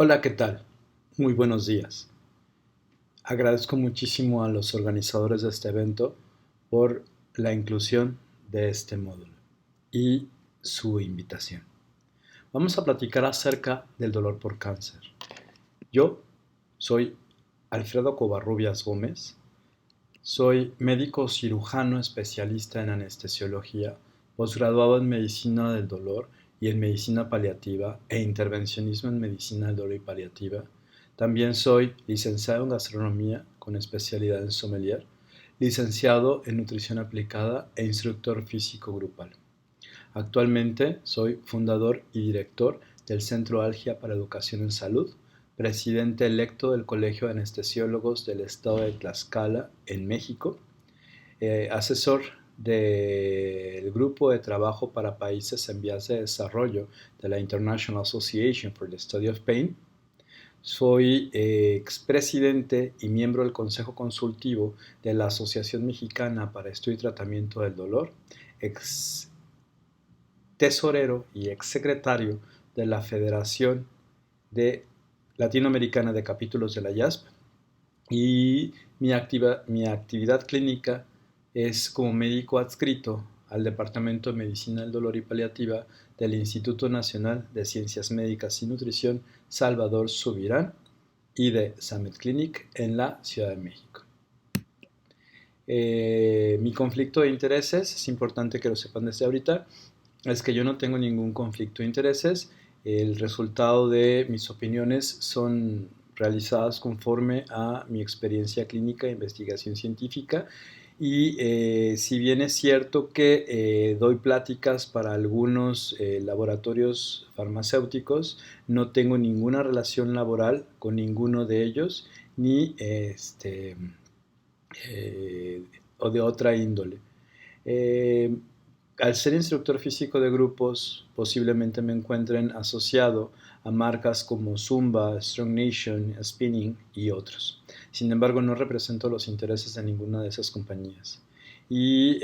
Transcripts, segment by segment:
Hola, ¿qué tal? Muy buenos días. Agradezco muchísimo a los organizadores de este evento por la inclusión de este módulo y su invitación. Vamos a platicar acerca del dolor por cáncer. Yo soy Alfredo Covarrubias Gómez, soy médico cirujano especialista en anestesiología, posgraduado en medicina del dolor y en medicina paliativa e intervencionismo en medicina del dolor y paliativa. También soy licenciado en gastronomía con especialidad en sommelier, licenciado en nutrición aplicada e instructor físico grupal. Actualmente soy fundador y director del Centro Algia para Educación en Salud, presidente electo del Colegio de Anestesiólogos del Estado de Tlaxcala en México, asesor del Grupo de Trabajo para Países en Vías de Desarrollo de la International Association for the Study of Pain. Soy expresidente y miembro del Consejo Consultivo de la Asociación Mexicana para Estudio y Tratamiento del Dolor, ex tesorero y exsecretario de la Federación de Latinoamericana de Capítulos de la IASP, y mi actividad clínica es como médico adscrito al Departamento de Medicina del Dolor y Paliativa del Instituto Nacional de Ciencias Médicas y Nutrición Salvador Subirán y de Summit Clinic en la Ciudad de México. Mi conflicto de intereses, es importante que lo sepan desde ahorita, es que yo no tengo ningún conflicto de intereses. El resultado de mis opiniones son realizadas conforme a mi experiencia clínica e investigación científica. Y si bien es cierto que doy pláticas para algunos laboratorios farmacéuticos, no tengo ninguna relación laboral con ninguno de ellos, ni eh, o de otra índole. Eh, Al ser instructor físico de grupos, posiblemente me encuentren asociado a marcas como Zumba, Strong Nation, Spinning y otros. Sin embargo, no represento los intereses de ninguna de esas compañías. Y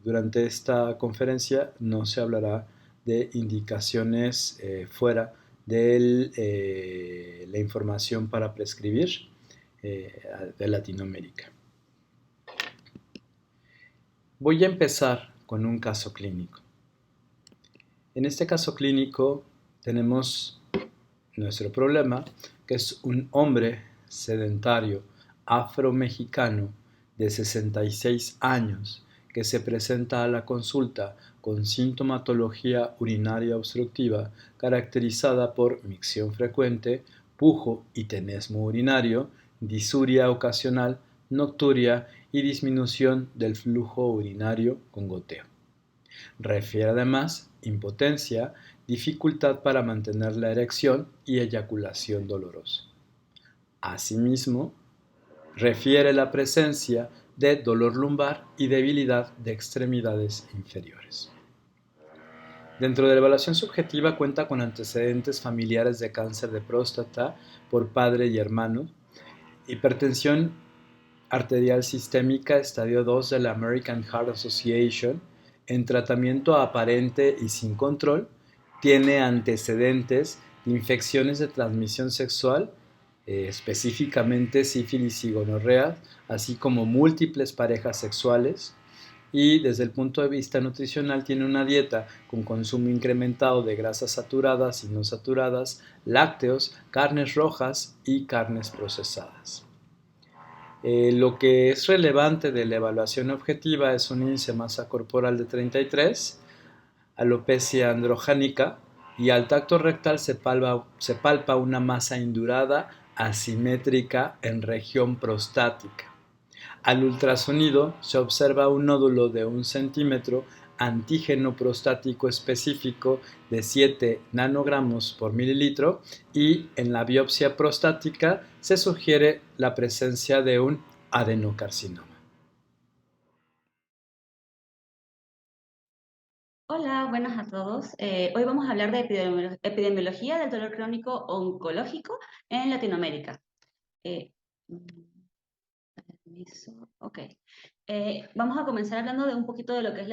durante esta conferencia no se hablará de indicaciones fuera de la información para prescribir de Latinoamérica. Voy a empezar con un caso clínico. En este caso clínico tenemos nuestro problema, que es un hombre sedentario afromexicano de 66 años que se presenta a la consulta con sintomatología urinaria obstructiva caracterizada por micción frecuente, pujo y tenesmo urinario, disuria ocasional, nocturia y disminución del flujo urinario con goteo. Refiere además impotencia, dificultad para mantener la erección y eyaculación dolorosa. Asimismo, refiere la presencia de dolor lumbar y debilidad de extremidades inferiores. Dentro de la evaluación subjetiva cuenta con antecedentes familiares de cáncer de próstata por padre y hermano, hipertensión arterial sistémica estadio 2 de la American Heart Association en tratamiento aparente y sin control, tiene antecedentes de infecciones de transmisión sexual, específicamente sífilis y gonorrea, así como múltiples parejas sexuales, y desde el punto de vista nutricional tiene una dieta con consumo incrementado de grasas saturadas y no saturadas, lácteos, carnes rojas y carnes procesadas. Lo que es relevante de la evaluación objetiva es un índice de masa corporal de 33, alopecia androgénica, y al tacto rectal se palpa una masa indurada asimétrica en región prostática. Al ultrasonido se observa un nódulo de 1 centímetro, antígeno prostático específico de 7 nanogramos por mililitro, y en la biopsia prostática se sugiere la presencia de un adenocarcinoma. Hola, buenas a todos. Hoy vamos a hablar de epidemiología del dolor crónico oncológico en Latinoamérica. Eh, mm, permiso, ok. Vamos a comenzar hablando de un poquito de lo que es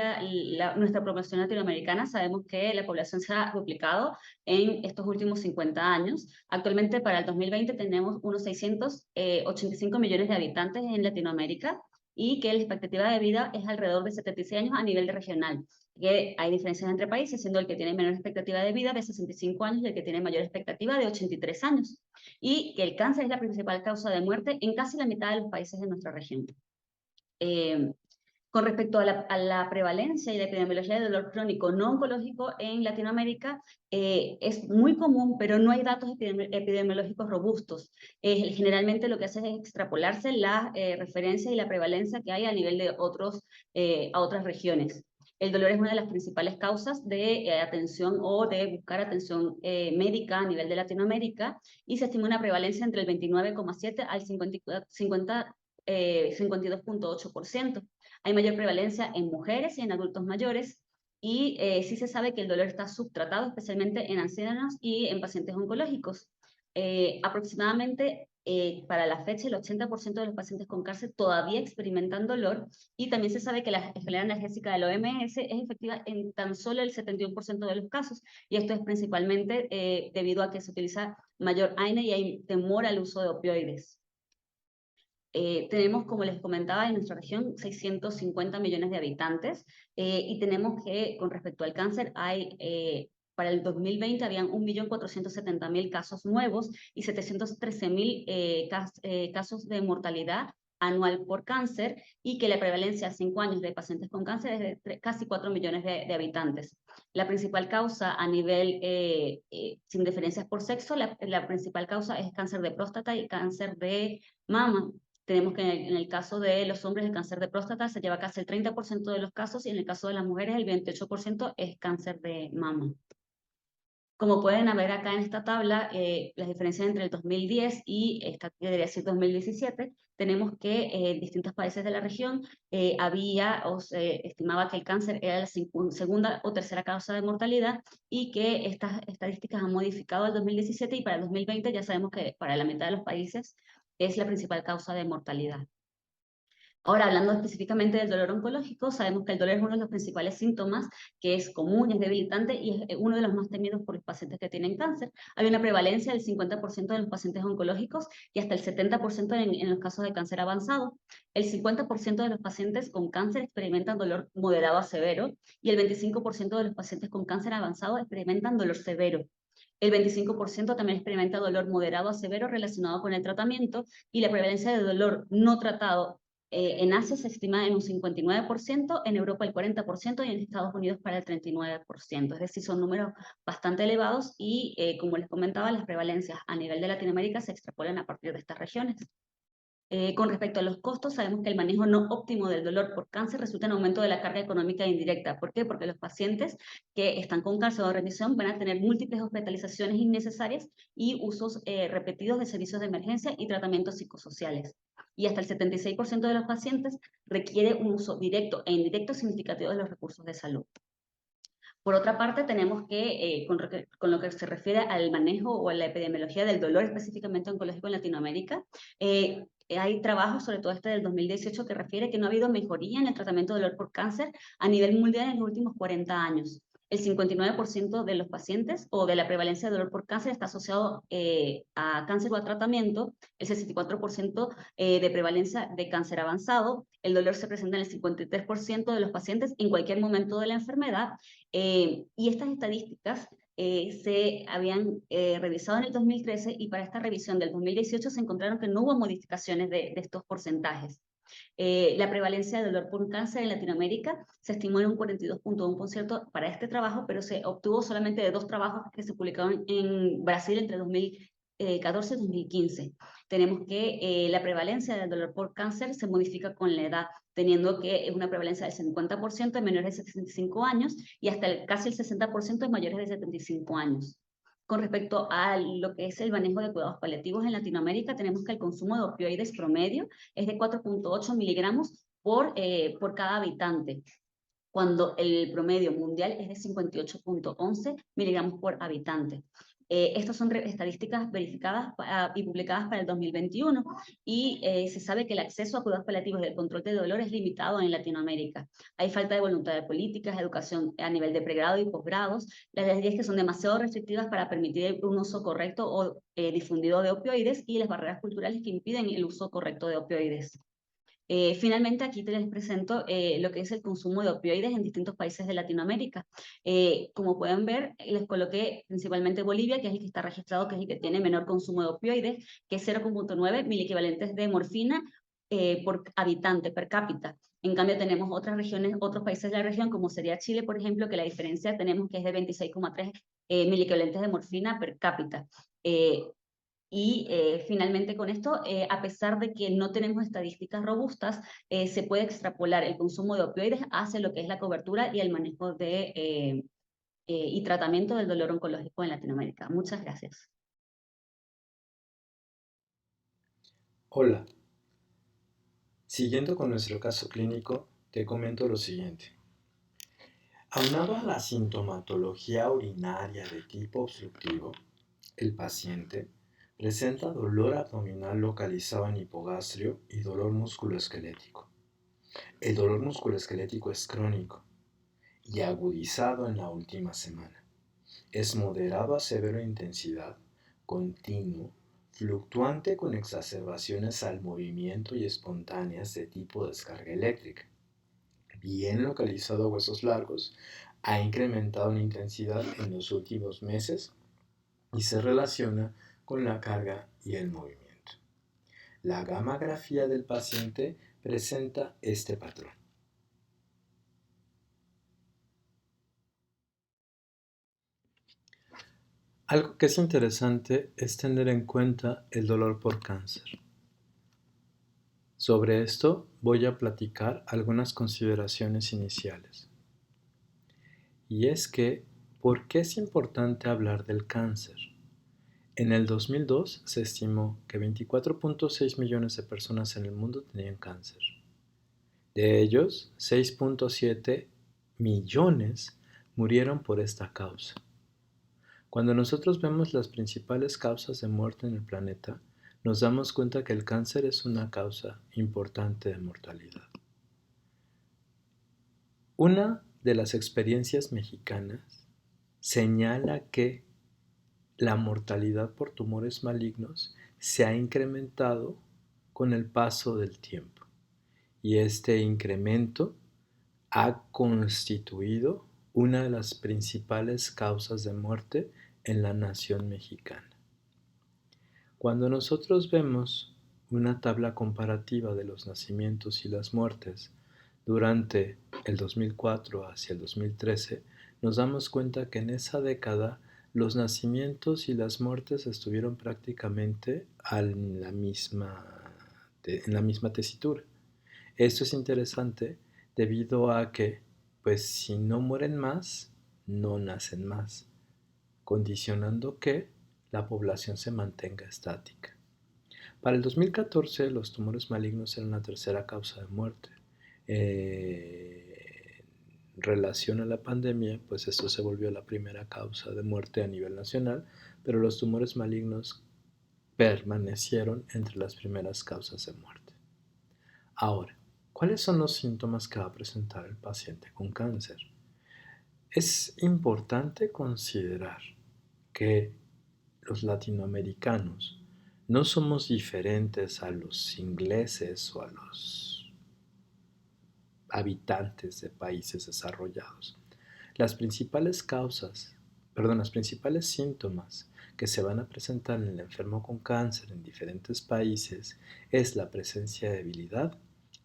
nuestra población latinoamericana. Sabemos que la población se ha duplicado en estos últimos 50 años. Actualmente para el 2020 tenemos unos 685 millones de habitantes en Latinoamérica y que la expectativa de vida es alrededor de 76 años a nivel regional. Que hay diferencias entre países, siendo el que tiene menor expectativa de vida de 65 años y el que tiene mayor expectativa de 83 años. Y que el cáncer es la principal causa de muerte en casi la mitad de los países de nuestra región. Eh, con respecto a la prevalencia y la epidemiología de dolor crónico no oncológico en Latinoamérica, es muy común, pero no hay datos epidemiológicos robustos. Generalmente lo que hace es extrapolarse la referencia y la prevalencia que hay a nivel de a otras regiones. El dolor es una de las principales causas de atención o de buscar atención médica a nivel de Latinoamérica y se estima una prevalencia entre el 29,7 al 52,8%. Hay mayor prevalencia en mujeres y en adultos mayores y sí se sabe que el dolor está subtratado, especialmente en ancianos y en pacientes oncológicos. Aproximadamente para la fecha el 80% de los pacientes con cáncer todavía experimentan dolor y también se sabe que la escalera analgésica del OMS es efectiva en tan solo el 71% de los casos y esto es principalmente debido a que se utiliza mayor AINE y hay temor al uso de opioides. Tenemos, como les comentaba, en nuestra región 650 millones de habitantes y tenemos que, con respecto al cáncer, para el 2020 habían 1.470.000 casos nuevos y 713.000 casos de mortalidad anual por cáncer y que la prevalencia a 5 años de pacientes con cáncer es de casi 4 millones de habitantes. La principal causa a nivel, sin diferencias por sexo, la principal causa es cáncer de próstata y cáncer de mama. Tenemos que en el caso de los hombres el cáncer de próstata se lleva casi el 30% de los casos y en el caso de las mujeres el 28% es cáncer de mama. Como pueden ver acá en esta tabla, las diferencias entre el 2010 y esta que debería ser 2017, tenemos que en distintos países de la región o se estimaba que el cáncer era la segunda o tercera causa de mortalidad y que estas estadísticas han modificado al 2017 y para el 2020 ya sabemos que para la mitad de los países es la principal causa de mortalidad. Ahora, hablando específicamente del dolor oncológico, sabemos que el dolor es uno de los principales síntomas que es común, es debilitante y es uno de los más temidos por los pacientes que tienen cáncer. Hay una prevalencia del 50% de los pacientes oncológicos y hasta el 70% en los casos de cáncer avanzado. El 50% de los pacientes con cáncer experimentan dolor moderado a severo y el 25% de los pacientes con cáncer avanzado experimentan dolor severo. El 25% también experimenta dolor moderado a severo relacionado con el tratamiento y la prevalencia de dolor no tratado en Asia se estima en un 59%, en Europa el 40% y en Estados Unidos para el 39%. Es decir, son números bastante elevados y, como les comentaba, las prevalencias a nivel de Latinoamérica se extrapolan a partir de estas regiones. Con respecto a los costos, sabemos que el manejo no óptimo del dolor por cáncer resulta en aumento de la carga económica indirecta. ¿Por qué? Porque los pacientes que están con cáncer o remisión van a tener múltiples hospitalizaciones innecesarias y usos repetidos de servicios de emergencia y tratamientos psicosociales. Y hasta el 76% de los pacientes requiere un uso directo e indirecto significativo de los recursos de salud. Por otra parte, tenemos que, con lo que se refiere al manejo o a la epidemiología del dolor específicamente oncológico en Latinoamérica, hay trabajos, sobre todo este del 2018, que refiere que no ha habido mejoría en el tratamiento del dolor por cáncer a nivel mundial en los últimos 40 años. El 59% de los pacientes o de la prevalencia de dolor por cáncer está asociado a cáncer o a tratamiento, el 64% de prevalencia de cáncer avanzado, el dolor se presenta en el 53% de los pacientes en cualquier momento de la enfermedad, y estas estadísticas se habían revisado en el 2013 y para esta revisión del 2018 se encontraron que no hubo modificaciones de estos porcentajes. La prevalencia de dolor por cáncer en Latinoamérica se estimó en un 42,1% para este trabajo, pero se obtuvo solamente de 2 trabajos que se publicaron en Brasil entre 2014 y 2015. Tenemos que la prevalencia del dolor por cáncer se modifica con la edad, teniendo que es una prevalencia del 50% en menores de 65 años y hasta casi el 60% en mayores de 75 años. Con respecto a lo que es el manejo de cuidados paliativos en Latinoamérica, tenemos que el consumo de opioides promedio es de 4,8 miligramos por cada habitante, cuando el promedio mundial es de 58,11 miligramos por habitante. Estas son estadísticas verificadas y publicadas para el 2021 y se sabe que el acceso a cuidados paliativos y el control de dolor es limitado en Latinoamérica. Hay falta de voluntad de políticas, educación a nivel de pregrado y posgrados, las leyes que son demasiado restrictivas para permitir un uso correcto o difundido de opioides y las barreras culturales que impiden el uso correcto de opioides. Finalmente, aquí te les presento lo que es el consumo de opioides en distintos países de Latinoamérica. Como pueden ver, les coloqué principalmente Bolivia, que es el que está registrado, que es el que tiene menor consumo de opioides, que es 0,9 miliequivalentes de morfina por habitante, per cápita. En cambio, tenemos otras regiones, otros países de la región, como sería Chile, por ejemplo, que la diferencia tenemos que es de 26,3 miliequivalentes de morfina per cápita. Y finalmente con esto, a pesar de que no tenemos estadísticas robustas, se puede extrapolar el consumo de opioides hacia lo que es la cobertura y el manejo y tratamiento del dolor oncológico en Latinoamérica. Muchas gracias. Hola, siguiendo con nuestro caso clínico, te comento lo siguiente. Aunado a la sintomatología urinaria de tipo obstructivo, el paciente presenta dolor abdominal localizado en hipogastrio y dolor musculoesquelético. El dolor musculoesquelético es crónico y agudizado en la última semana. Es moderado a severo intensidad, continuo, fluctuante con exacerbaciones al movimiento y espontáneas de tipo descarga eléctrica. Bien localizado a huesos largos, ha incrementado en intensidad en los últimos meses y se relaciona con la carga y el movimiento. La gamografía del paciente presenta este patrón. Algo que es interesante es tener en cuenta el dolor por cáncer. Sobre esto voy a platicar algunas consideraciones iniciales. Y es que, ¿por qué es importante hablar del cáncer? En el 2002 se estimó que 24.6 millones de personas en el mundo tenían cáncer. De ellos, 6.7 millones murieron por esta causa. Cuando nosotros vemos las principales causas de muerte en el planeta, nos damos cuenta que el cáncer es una causa importante de mortalidad. Una de las experiencias mexicanas señala que la mortalidad por tumores malignos se ha incrementado con el paso del tiempo y este incremento ha constituido una de las principales causas de muerte en la nación mexicana. Cuando nosotros vemos una tabla comparativa de los nacimientos y las muertes durante el 2004 hacia el 2013, nos damos cuenta que en esa década los nacimientos y las muertes estuvieron prácticamente en la misma tesitura. Esto es interesante debido a que, pues si no mueren más, no nacen más, condicionando que la población se mantenga estática. Para el 2014, los tumores malignos eran la tercera causa de muerte. En relación a la pandemia, pues esto se volvió la primera causa de muerte a nivel nacional, pero los tumores malignos permanecieron entre las primeras causas de muerte. Ahora, ¿cuáles son los síntomas que va a presentar el paciente con cáncer? Es importante considerar que los latinoamericanos no somos diferentes a los ingleses o a los habitantes de países desarrollados. Las principales los principales síntomas que se van a presentar en el enfermo con cáncer en diferentes países es la presencia de debilidad,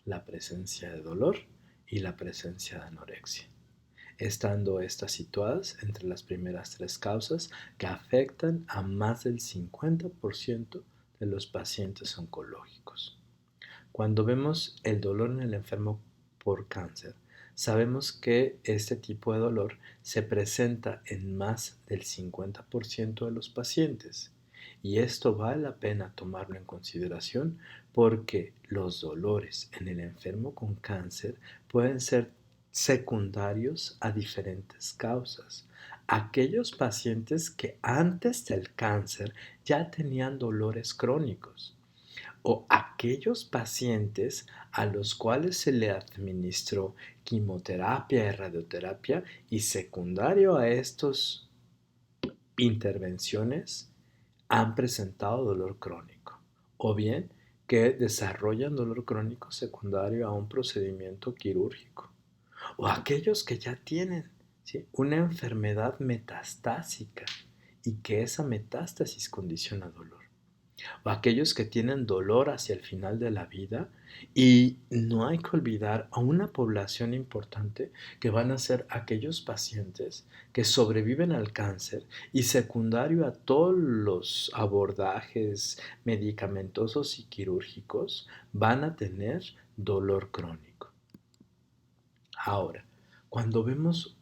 la presencia de dolor y la presencia de anorexia, estando estas situadas entre las primeras tres causas que afectan a más del 50% de los pacientes oncológicos. Cuando vemos el dolor en el enfermo por cáncer, sabemos que este tipo de dolor se presenta en más del 50% de los pacientes. Y esto vale la pena tomarlo en consideración porque los dolores en el enfermo con cáncer pueden ser secundarios a diferentes causas. Aquellos pacientes que antes del cáncer ya tenían dolores crónicos o aquellos pacientes a los cuales se le administró quimioterapia y radioterapia y secundario a estas intervenciones han presentado dolor crónico o bien que desarrollan dolor crónico secundario a un procedimiento quirúrgico o aquellos que ya tienen, ¿sí?, una enfermedad metastásica y que esa metástasis condiciona dolor, o aquellos que tienen dolor hacia el final de la vida. Y no hay que olvidar a una población importante que van a ser aquellos pacientes que sobreviven al cáncer y secundario a todos los abordajes medicamentosos y quirúrgicos van a tener dolor crónico. Ahora, cuando vemos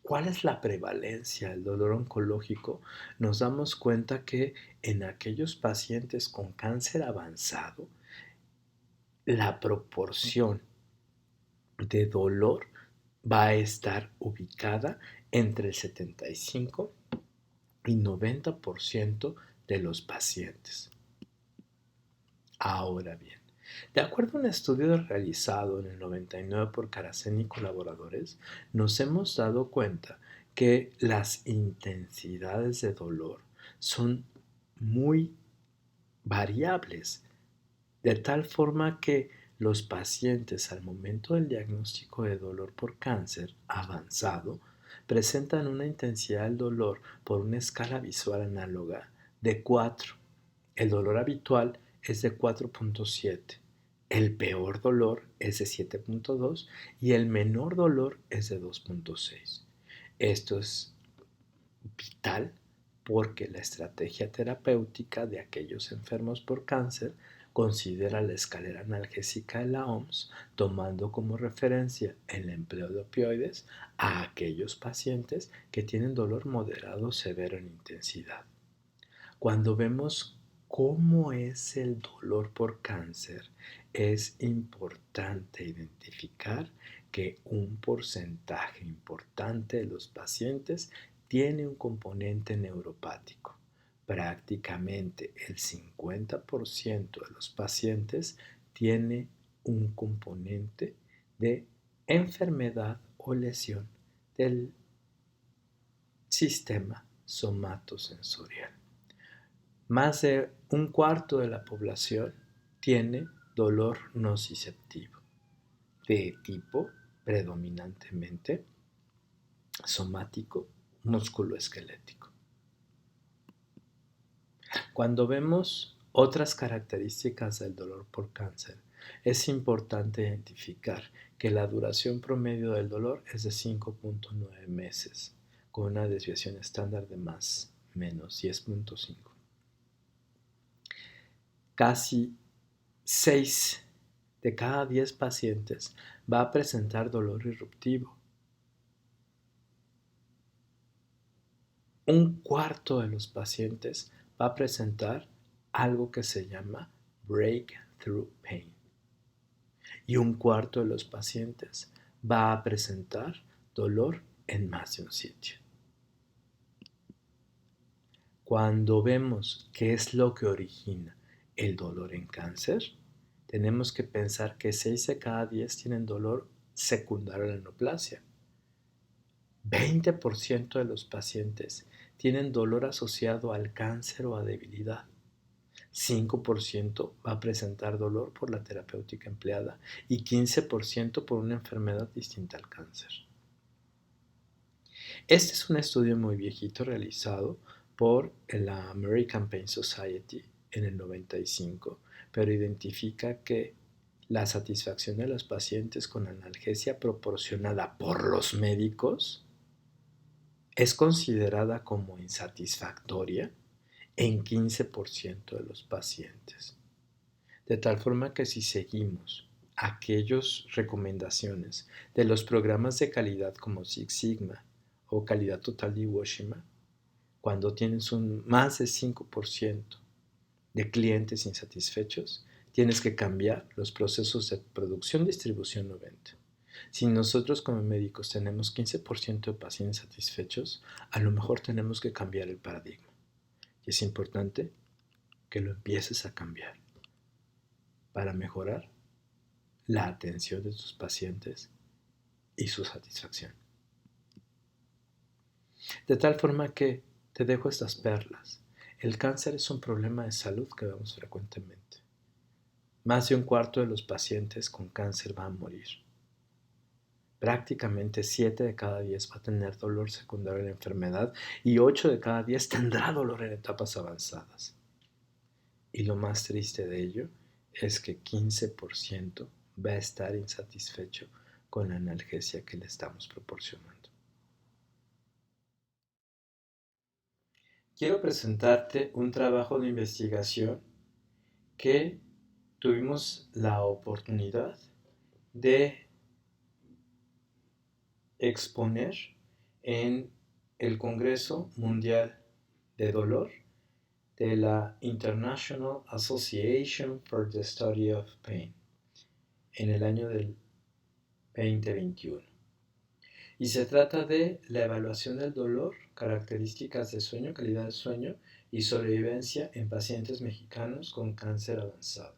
cuál es la prevalencia del dolor oncológico, nos damos cuenta que en aquellos pacientes con cáncer avanzado, la proporción de dolor va a estar ubicada entre el 75 y 90% de los pacientes. Ahora bien, de acuerdo a un estudio realizado en el 99 por Caraceni y colaboradores, nos hemos dado cuenta que las intensidades de dolor son muy variables, de tal forma que los pacientes al momento del diagnóstico de dolor por cáncer avanzado presentan una intensidad del dolor por una escala visual análoga de 4. El dolor habitual es de 4.7, el peor dolor es de 7.2 y el menor dolor es de 2.6. Esto es vital porque la estrategia terapéutica de aquellos enfermos por cáncer considera la escalera analgésica de la OMS, tomando como referencia el empleo de opioides a aquellos pacientes que tienen dolor moderado o severo en intensidad. Cuando vemos cómo es el dolor por cáncer, es importante identificar que un porcentaje importante de los pacientes tiene un componente neuropático. Prácticamente el 50% de los pacientes tiene un componente de enfermedad o lesión del sistema somatosensorial. Más de un cuarto de la población tiene dolor nociceptivo, de tipo predominantemente somático, musculoesquelético. Cuando vemos otras características del dolor por cáncer, es importante identificar que la duración promedio del dolor es de 5.9 meses, con una desviación estándar de más menos 10.5. Casi 6 de cada 10 pacientes va a presentar dolor irruptivo. Un cuarto de los pacientes va a presentar algo que se llama breakthrough pain. Y un cuarto de los pacientes va a presentar dolor en más de un sitio. Cuando vemos qué es lo que origina el dolor en cáncer, tenemos que pensar que 6 de cada 10 tienen dolor secundario a la neoplasia. 20% de los pacientes tienen dolor asociado al cáncer o a debilidad. 5% va a presentar dolor por la terapéutica empleada y 15% por una enfermedad distinta al cáncer. Este es un estudio muy viejito realizado por la American Pain Society en el 95, pero identifica que la satisfacción de los pacientes con analgesia proporcionada por los médicos es considerada como insatisfactoria en 15% de los pacientes. De tal forma que si seguimos aquellas recomendaciones de los programas de calidad como Six Sigma o Calidad Total de Hiroshima, cuando tienes más de 5% de clientes insatisfechos, tienes que cambiar los procesos de producción, distribución o venta. Si nosotros como médicos tenemos 15% de pacientes satisfechos, a lo mejor tenemos que cambiar el paradigma. Y es importante que lo empieces a cambiar para mejorar la atención de tus pacientes y su satisfacción. De tal forma que te dejo estas perlas. El cáncer es un problema de salud que vemos frecuentemente. Más de un cuarto de los pacientes con cáncer van a morir. Prácticamente 7 de cada 10 va a tener dolor secundario en la enfermedad y 8 de cada 10 tendrá dolor en etapas avanzadas. Y lo más triste de ello es que 15% va a estar insatisfecho con la analgesia que le estamos proporcionando. Quiero presentarte un trabajo de investigación que tuvimos la oportunidad de exponer en el Congreso Mundial de Dolor de la International Association for the Study of Pain en el año del 2021. Y se trata de la evaluación del dolor, características de sueño, calidad del sueño y sobrevivencia en pacientes mexicanos con cáncer avanzado.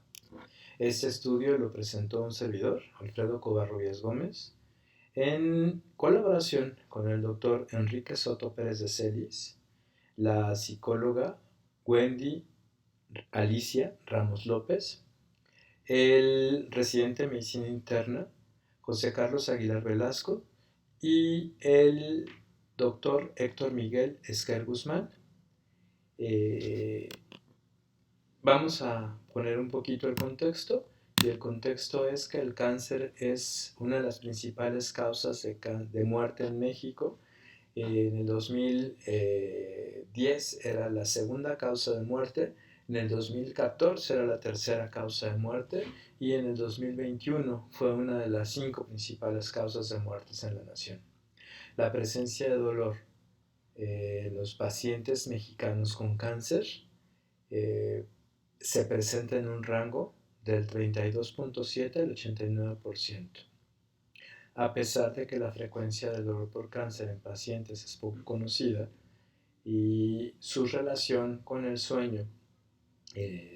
Este estudio lo presentó un servidor, Alfredo Covarrubias Gómez, en colaboración con el doctor Enrique Soto Pérez de Celis, la psicóloga Wendy Alicia Ramos López, el residente de medicina interna José Carlos Aguilar Velasco y el doctor Héctor Miguel Esquer Guzmán. Vamos a poner un poquito el contexto, y el contexto es que el cáncer es una de las principales causas de muerte en México. En el 2010 era la segunda causa de muerte, en el 2014 era la tercera causa de muerte y en el 2021 fue una de las 5 principales causas de muertes en la nación. La presencia de dolor en los pacientes mexicanos con cáncer se presenta en un rango del 32.7 al 89%. A pesar de que la frecuencia de dolor por cáncer en pacientes es poco conocida y su relación con el sueño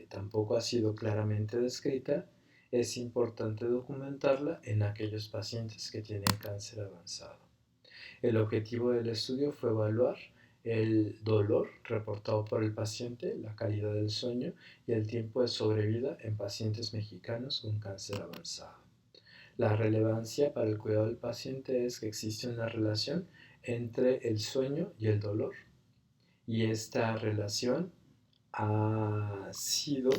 tampoco ha sido claramente descrita, es importante documentarla en aquellos pacientes que tienen cáncer avanzado. El objetivo del estudio fue evaluar el dolor reportado por el paciente, la calidad del sueño y el tiempo de sobrevida en pacientes mexicanos con cáncer avanzado. La relevancia para el cuidado del paciente es que existe una relación entre el sueño y el dolor, y esta relación ha sido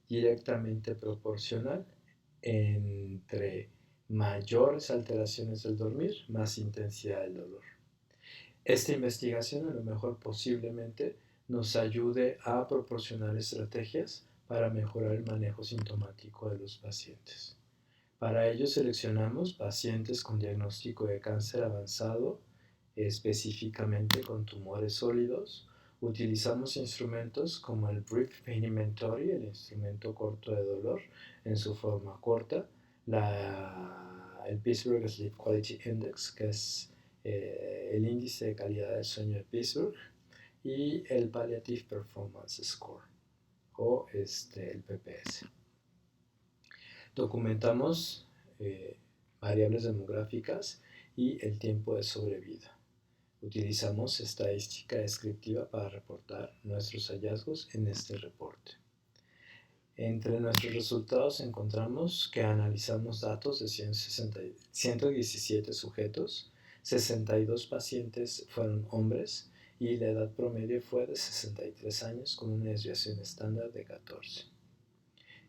directamente proporcional entre mayores alteraciones del dormir, más intensidad del dolor. Esta investigación a lo mejor posiblemente nos ayude a proporcionar estrategias para mejorar el manejo sintomático de los pacientes. Para ello seleccionamos pacientes con diagnóstico de cáncer avanzado, específicamente con tumores sólidos. Utilizamos instrumentos como el Brief Pain Inventory, el instrumento corto de dolor en su forma corta, el Pittsburgh Sleep Quality Index, que es el índice de calidad del sueño de Pittsburgh, y el Palliative Performance Score, o el PPS. Documentamos variables demográficas y el tiempo de sobrevida. Utilizamos estadística descriptiva para reportar nuestros hallazgos en este reporte. Entre nuestros resultados encontramos que analizamos datos de 117 sujetos, 62 pacientes fueron hombres y la edad promedio fue de 63 años con una desviación estándar de 14.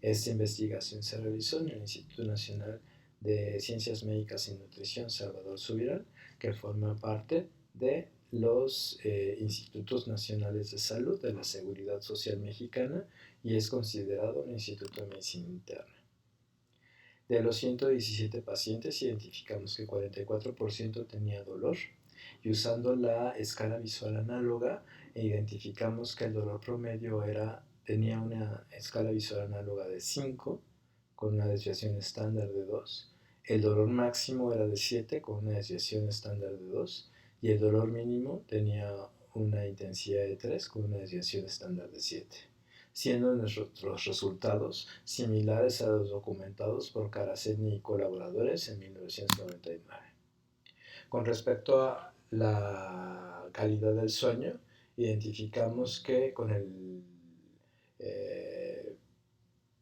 Esta investigación se realizó en el Instituto Nacional de Ciencias Médicas y Nutrición Salvador Subirán, que forma parte de los Institutos Nacionales de Salud de la Seguridad Social Mexicana y es considerado un Instituto de Medicina Interna. De los 117 pacientes identificamos que 44% tenía dolor y usando la escala visual análoga identificamos que el dolor promedio tenía una escala visual análoga de 5 con una desviación estándar de 2. El dolor máximo era de 7 con una desviación estándar de 2 y el dolor mínimo tenía una intensidad de 3 con una desviación estándar de 7, siendo nuestros resultados similares a los documentados por Karaseny y colaboradores en 1999. Con respecto a la calidad del sueño, identificamos que con el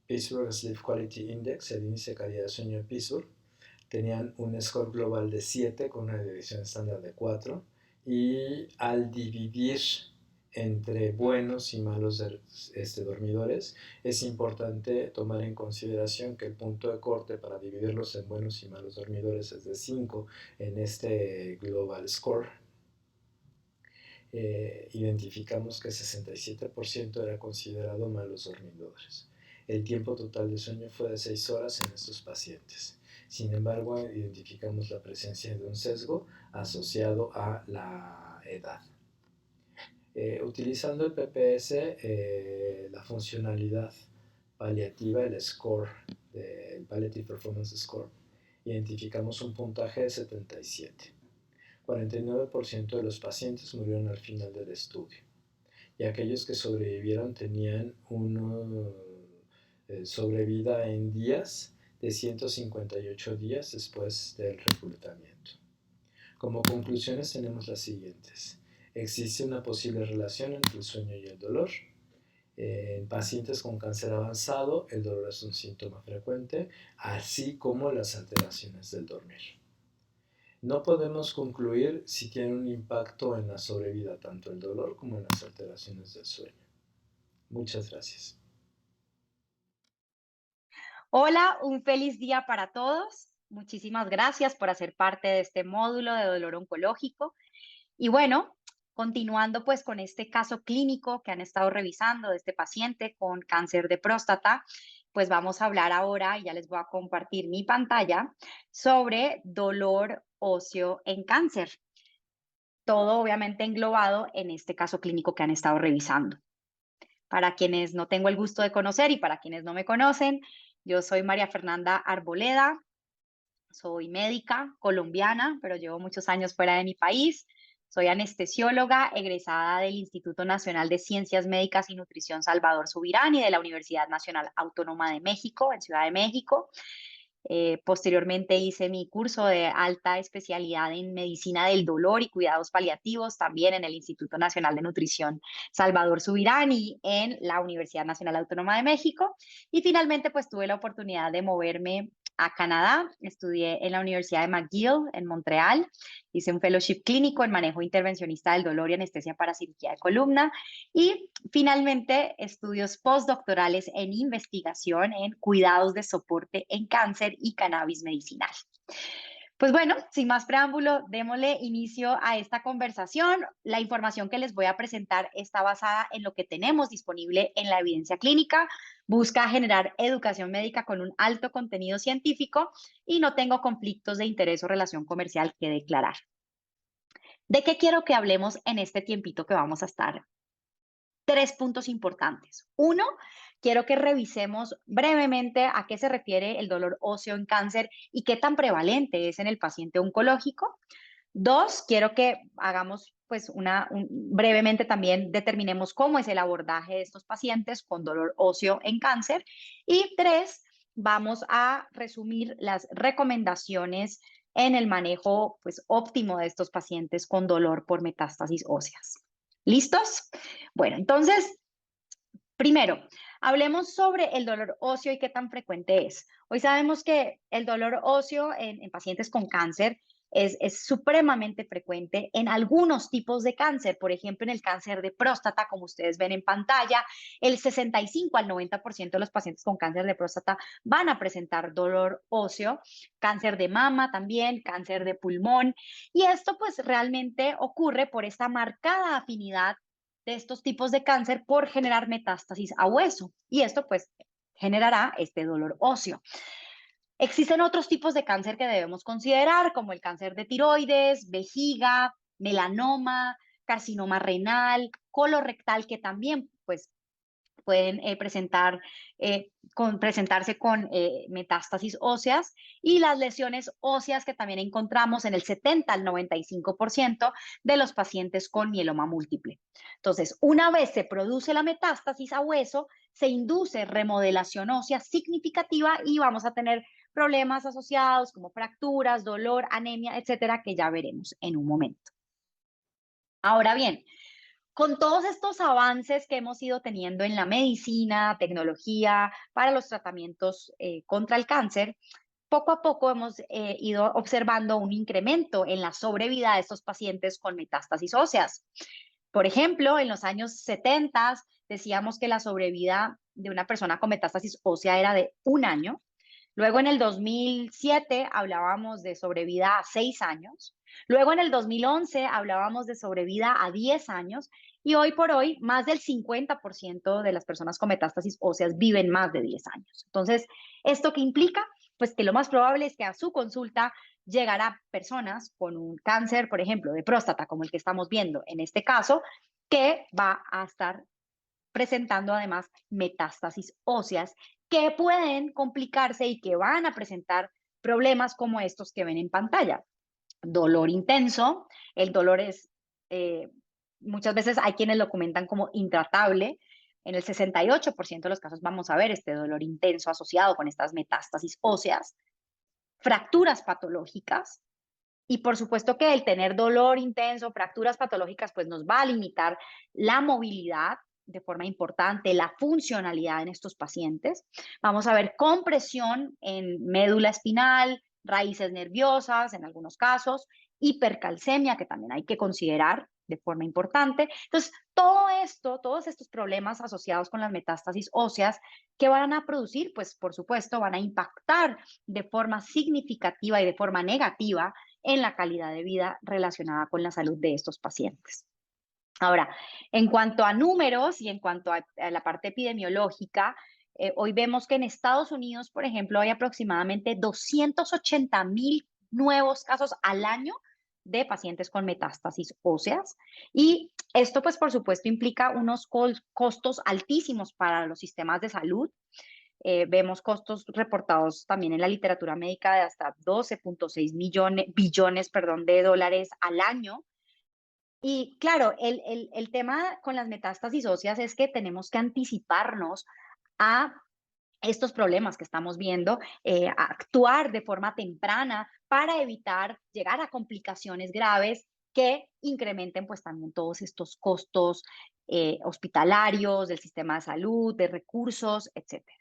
Pittsburgh Sleep Quality Index, el índice de calidad de sueño de Pittsburgh, tenían un score global de 7 con una desviación estándar de 4 y al dividir entre buenos y malos dormidores, es importante tomar en consideración que el punto de corte para dividirlos en buenos y malos dormidores es de 5 en este Global Score. Identificamos que 67% era considerado malos dormidores. El tiempo total de sueño fue de 6 horas en estos pacientes. Sin embargo, identificamos la presencia de un sesgo asociado a la edad. Utilizando el PPS, la funcionalidad paliativa, el score, el Palliative Performance Score, identificamos un puntaje de 77. 49% de los pacientes murieron al final del estudio y aquellos que sobrevivieron tenían una sobrevida en días de 158 días después del reclutamiento. Como conclusiones tenemos las siguientes. Existe una posible relación entre el sueño y el dolor. En pacientes con cáncer avanzado, el dolor es un síntoma frecuente, así como las alteraciones del dormir. No podemos concluir si tiene un impacto en la sobrevida, tanto el dolor como en las alteraciones del sueño. Muchas gracias. Hola, un feliz día para todos. Muchísimas gracias por hacer parte de este módulo de dolor oncológico. Y bueno, continuando pues con este caso clínico que han estado revisando de este paciente con cáncer de próstata, pues vamos a hablar ahora, y ya les voy a compartir mi pantalla, sobre dolor óseo en cáncer. Todo obviamente englobado en este caso clínico que han estado revisando. Para quienes no tengo el gusto de conocer y para quienes no me conocen, yo soy María Fernanda Arboleda, soy médica colombiana, pero llevo muchos años fuera de mi país. Soy anestesióloga egresada del Instituto Nacional de Ciencias Médicas y Nutrición Salvador Subirán y de la Universidad Nacional Autónoma de México, en Ciudad de México. Posteriormente hice mi curso de alta especialidad en medicina del dolor y cuidados paliativos, también en el Instituto Nacional de Nutrición Salvador Subirán y en la Universidad Nacional Autónoma de México. Y finalmente, pues tuve la oportunidad de moverme a Canadá. Estudié en la Universidad de McGill en Montreal. Hice un fellowship clínico en manejo intervencionista del dolor y anestesia para cirugía de columna. Y finalmente, estudios postdoctorales en investigación en cuidados de soporte en cáncer y cannabis medicinal. Pues bueno, sin más preámbulo, démosle inicio a esta conversación. La información que les voy a presentar está basada en lo que tenemos disponible en la evidencia clínica, busca generar educación médica con un alto contenido científico y no tengo conflictos de interés o relación comercial que declarar. ¿De qué quiero que hablemos en este tiempito que vamos a estar? 3 puntos importantes. 1, quiero que revisemos brevemente a qué se refiere el dolor óseo en cáncer y qué tan prevalente es en el paciente oncológico. 2, quiero que hagamos pues brevemente también determinemos cómo es el abordaje de estos pacientes con dolor óseo en cáncer. Y 3, vamos a resumir las recomendaciones en el manejo pues óptimo de estos pacientes con dolor por metástasis óseas. ¿Listos? Bueno, entonces, primero, hablemos sobre el dolor óseo y qué tan frecuente es. Hoy sabemos que el dolor óseo en pacientes con cáncer es supremamente frecuente en algunos tipos de cáncer. Por ejemplo, en el cáncer de próstata, como ustedes ven en pantalla, el 65 al 90% de los pacientes con cáncer de próstata van a presentar dolor óseo. Cáncer de mama también, cáncer de pulmón. Y esto pues realmente ocurre por esta marcada afinidad de estos tipos de cáncer por generar metástasis a hueso. Y esto pues generará este dolor óseo. Existen otros tipos de cáncer que debemos considerar, como el cáncer de tiroides, vejiga, melanoma, carcinoma renal, colorectal, que también pues pueden presentarse con metástasis óseas, y las lesiones óseas que también encontramos en el 70 al 95% de los pacientes con mieloma múltiple. Entonces, una vez se produce la metástasis a hueso, se induce remodelación ósea significativa y vamos a tener problemas asociados como fracturas, dolor, anemia, etcétera, que ya veremos en un momento. Ahora bien, con todos estos avances que hemos ido teniendo en la medicina, tecnología, para los tratamientos contra el cáncer, poco a poco hemos ido observando un incremento en la sobrevida de estos pacientes con metástasis óseas. Por ejemplo, en los años 70 decíamos que la sobrevida de una persona con metástasis ósea era de 1 año. Luego en el 2007 hablábamos de sobrevida a 6 años. Luego en el 2011 hablábamos de sobrevida a 10 años. Y hoy por hoy, más del 50% de las personas con metástasis óseas viven más de 10 años. Entonces, ¿esto qué implica? Pues que lo más probable es que a su consulta llegará personas con un cáncer, por ejemplo, de próstata, como el que estamos viendo en este caso, que va a estar presentando además metástasis óseas que pueden complicarse y que van a presentar problemas como estos que ven en pantalla. Dolor intenso, el dolor es, muchas veces hay quienes lo comentan como intratable. En el 68% de los casos vamos a ver este dolor intenso asociado con estas metástasis óseas, fracturas patológicas, y por supuesto que el tener dolor intenso, fracturas patológicas, pues nos va a limitar la movilidad de forma importante, la funcionalidad en estos pacientes. Vamos a ver compresión en médula espinal, raíces nerviosas en algunos casos, hipercalcemia, que también hay que considerar de forma importante. Entonces, todo esto, todos estos problemas asociados con las metástasis óseas, ¿qué van a producir? Pues, por supuesto, van a impactar de forma significativa y de forma negativa en la calidad de vida relacionada con la salud de estos pacientes. Ahora, en cuanto a números y en cuanto a la parte epidemiológica, hoy vemos que en Estados Unidos, por ejemplo, hay aproximadamente 280,000 nuevos casos al año de pacientes con metástasis óseas. Y esto, pues, por supuesto, implica unos costos altísimos para los sistemas de salud. Vemos costos reportados también en la literatura médica de hasta 12,6 billones, perdón, de dólares al año. Y claro, el tema con las metástasis óseas es que tenemos que anticiparnos a estos problemas que estamos viendo, a actuar de forma temprana para evitar llegar a complicaciones graves que incrementen pues también todos estos costos hospitalarios, del sistema de salud, de recursos, etcétera.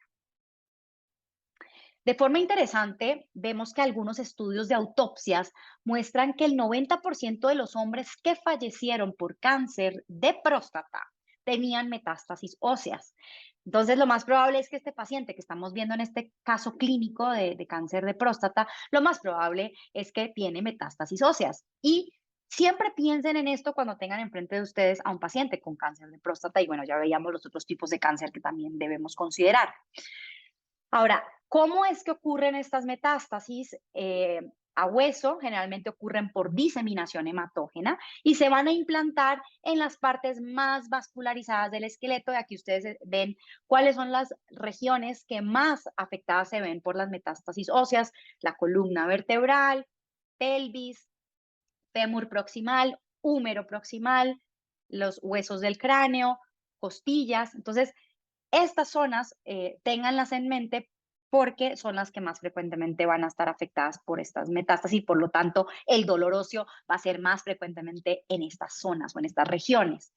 De forma interesante, vemos que algunos estudios de autopsias muestran que el 90% de los hombres que fallecieron por cáncer de próstata tenían metástasis óseas. Entonces, lo más probable es que este paciente que estamos viendo en este caso clínico de cáncer de próstata, lo más probable es que tiene metástasis óseas. Y siempre piensen en esto cuando tengan enfrente de ustedes a un paciente con cáncer de próstata. Y bueno, ya veíamos los otros tipos de cáncer que también debemos considerar. Ahora, ¿cómo es que ocurren estas metástasis a hueso? Generalmente ocurren por diseminación hematógena y se van a implantar en las partes más vascularizadas del esqueleto. Y aquí ustedes ven cuáles son las regiones que más afectadas se ven por las metástasis óseas: la columna vertebral, pelvis, fémur proximal, húmero proximal, los huesos del cráneo, costillas. Entonces, estas zonas, ténganlas en mente porque son las que más frecuentemente van a estar afectadas por estas metástasis, y por lo tanto el dolor óseo va a ser más frecuentemente en estas zonas o en estas regiones.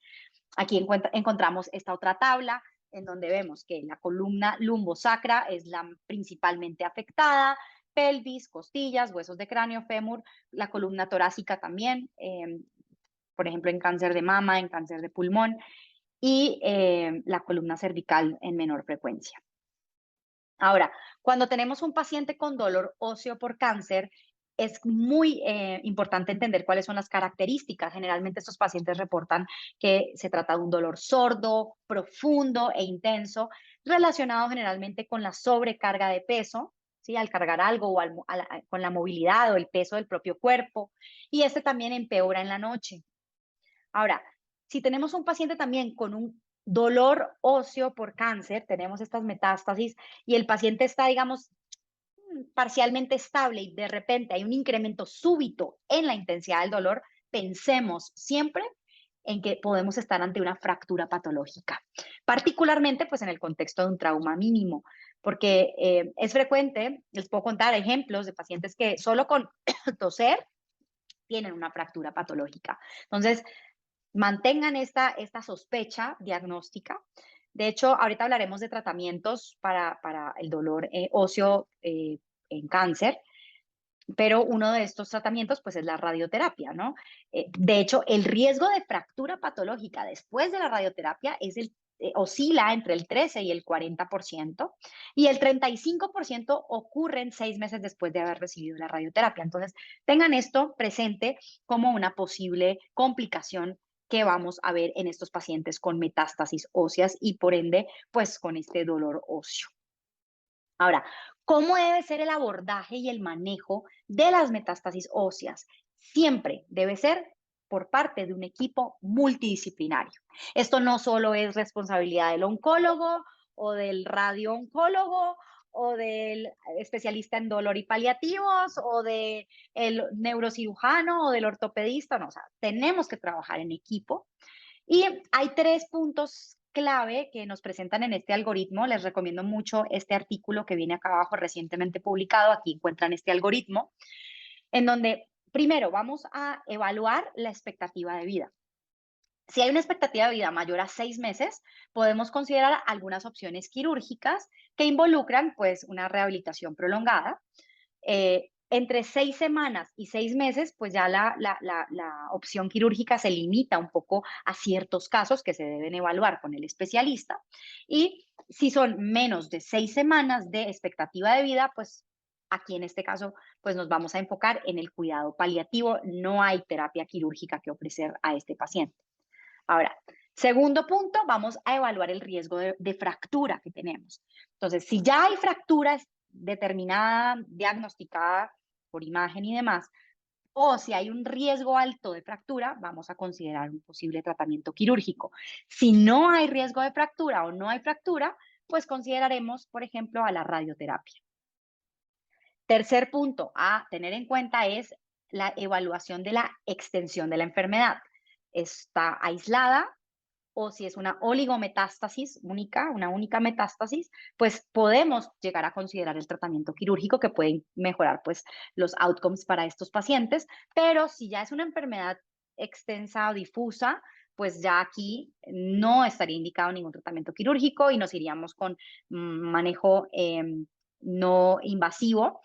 Aquí encontramos esta otra tabla en donde vemos que la columna lumbosacra es la principalmente afectada, pelvis, costillas, huesos de cráneo, fémur, la columna torácica también, por ejemplo en cáncer de mama, en cáncer de pulmón, y la columna cervical en menor frecuencia. Ahora, cuando tenemos un paciente con dolor óseo por cáncer, es muy importante entender cuáles son las características. Generalmente estos pacientes reportan que se trata de un dolor sordo, profundo e intenso, relacionado generalmente con la sobrecarga de peso, ¿sí? Al cargar algo o con la movilidad o el peso del propio cuerpo. Y este también empeora en la noche. Ahora, si tenemos un paciente también con un dolor óseo por cáncer, tenemos estas metástasis y el paciente está, digamos, parcialmente estable y de repente hay un incremento súbito en la intensidad del dolor, pensemos siempre en que podemos estar ante una fractura patológica, particularmente pues en el contexto de un trauma mínimo, porque es frecuente, les puedo contar ejemplos de pacientes que solo con toser tienen una fractura patológica. Entonces, mantengan esta sospecha diagnóstica. De hecho, ahorita hablaremos de tratamientos para el dolor óseo en cáncer, pero uno de estos tratamientos pues es la radioterapia, ¿no? De hecho, el riesgo de fractura patológica después de la radioterapia oscila entre el 13 y el 40%, y el 35% ocurre en 6 meses después de haber recibido la radioterapia. Entonces, tengan esto presente como una posible complicación que vamos a ver en estos pacientes con metástasis óseas y por ende, pues con este dolor óseo. Ahora, ¿cómo debe ser el abordaje y el manejo de las metástasis óseas? Siempre debe ser por parte de un equipo multidisciplinario. Esto no solo es responsabilidad del oncólogo o del radiooncólogo o del especialista en dolor y paliativos o del neurocirujano o del ortopedista, no, o sea, tenemos que trabajar en equipo y hay 3 puntos clave que nos presentan en este algoritmo. Les recomiendo mucho este artículo que viene acá abajo recientemente publicado. Aquí encuentran este algoritmo, en donde primero vamos a evaluar la expectativa de vida. Si hay una expectativa de vida mayor a 6 meses, podemos considerar algunas opciones quirúrgicas que involucran pues una rehabilitación prolongada. Entre 6 semanas y 6 meses, pues ya la opción quirúrgica se limita un poco a ciertos casos que se deben evaluar con el especialista. Y si son menos de 6 semanas de expectativa de vida, pues aquí en este caso, pues nos vamos a enfocar en el cuidado paliativo. No hay terapia quirúrgica que ofrecer a este paciente. Ahora, segundo punto, vamos a evaluar el riesgo de fractura que tenemos. Entonces, si ya hay fractura determinada, diagnosticada por imagen y demás, o si hay un riesgo alto de fractura, vamos a considerar un posible tratamiento quirúrgico. Si no hay riesgo de fractura o no hay fractura, pues consideraremos, por ejemplo, a la radioterapia. Tercer punto a tener en cuenta es la evaluación de la extensión de la enfermedad. ¿Está aislada? O si es una oligometástasis única, una única metástasis, pues podemos llegar a considerar el tratamiento quirúrgico que puede mejorar pues los outcomes para estos pacientes, pero si ya es una enfermedad extensa o difusa, pues ya aquí no estaría indicado ningún tratamiento quirúrgico y nos iríamos con manejo no invasivo.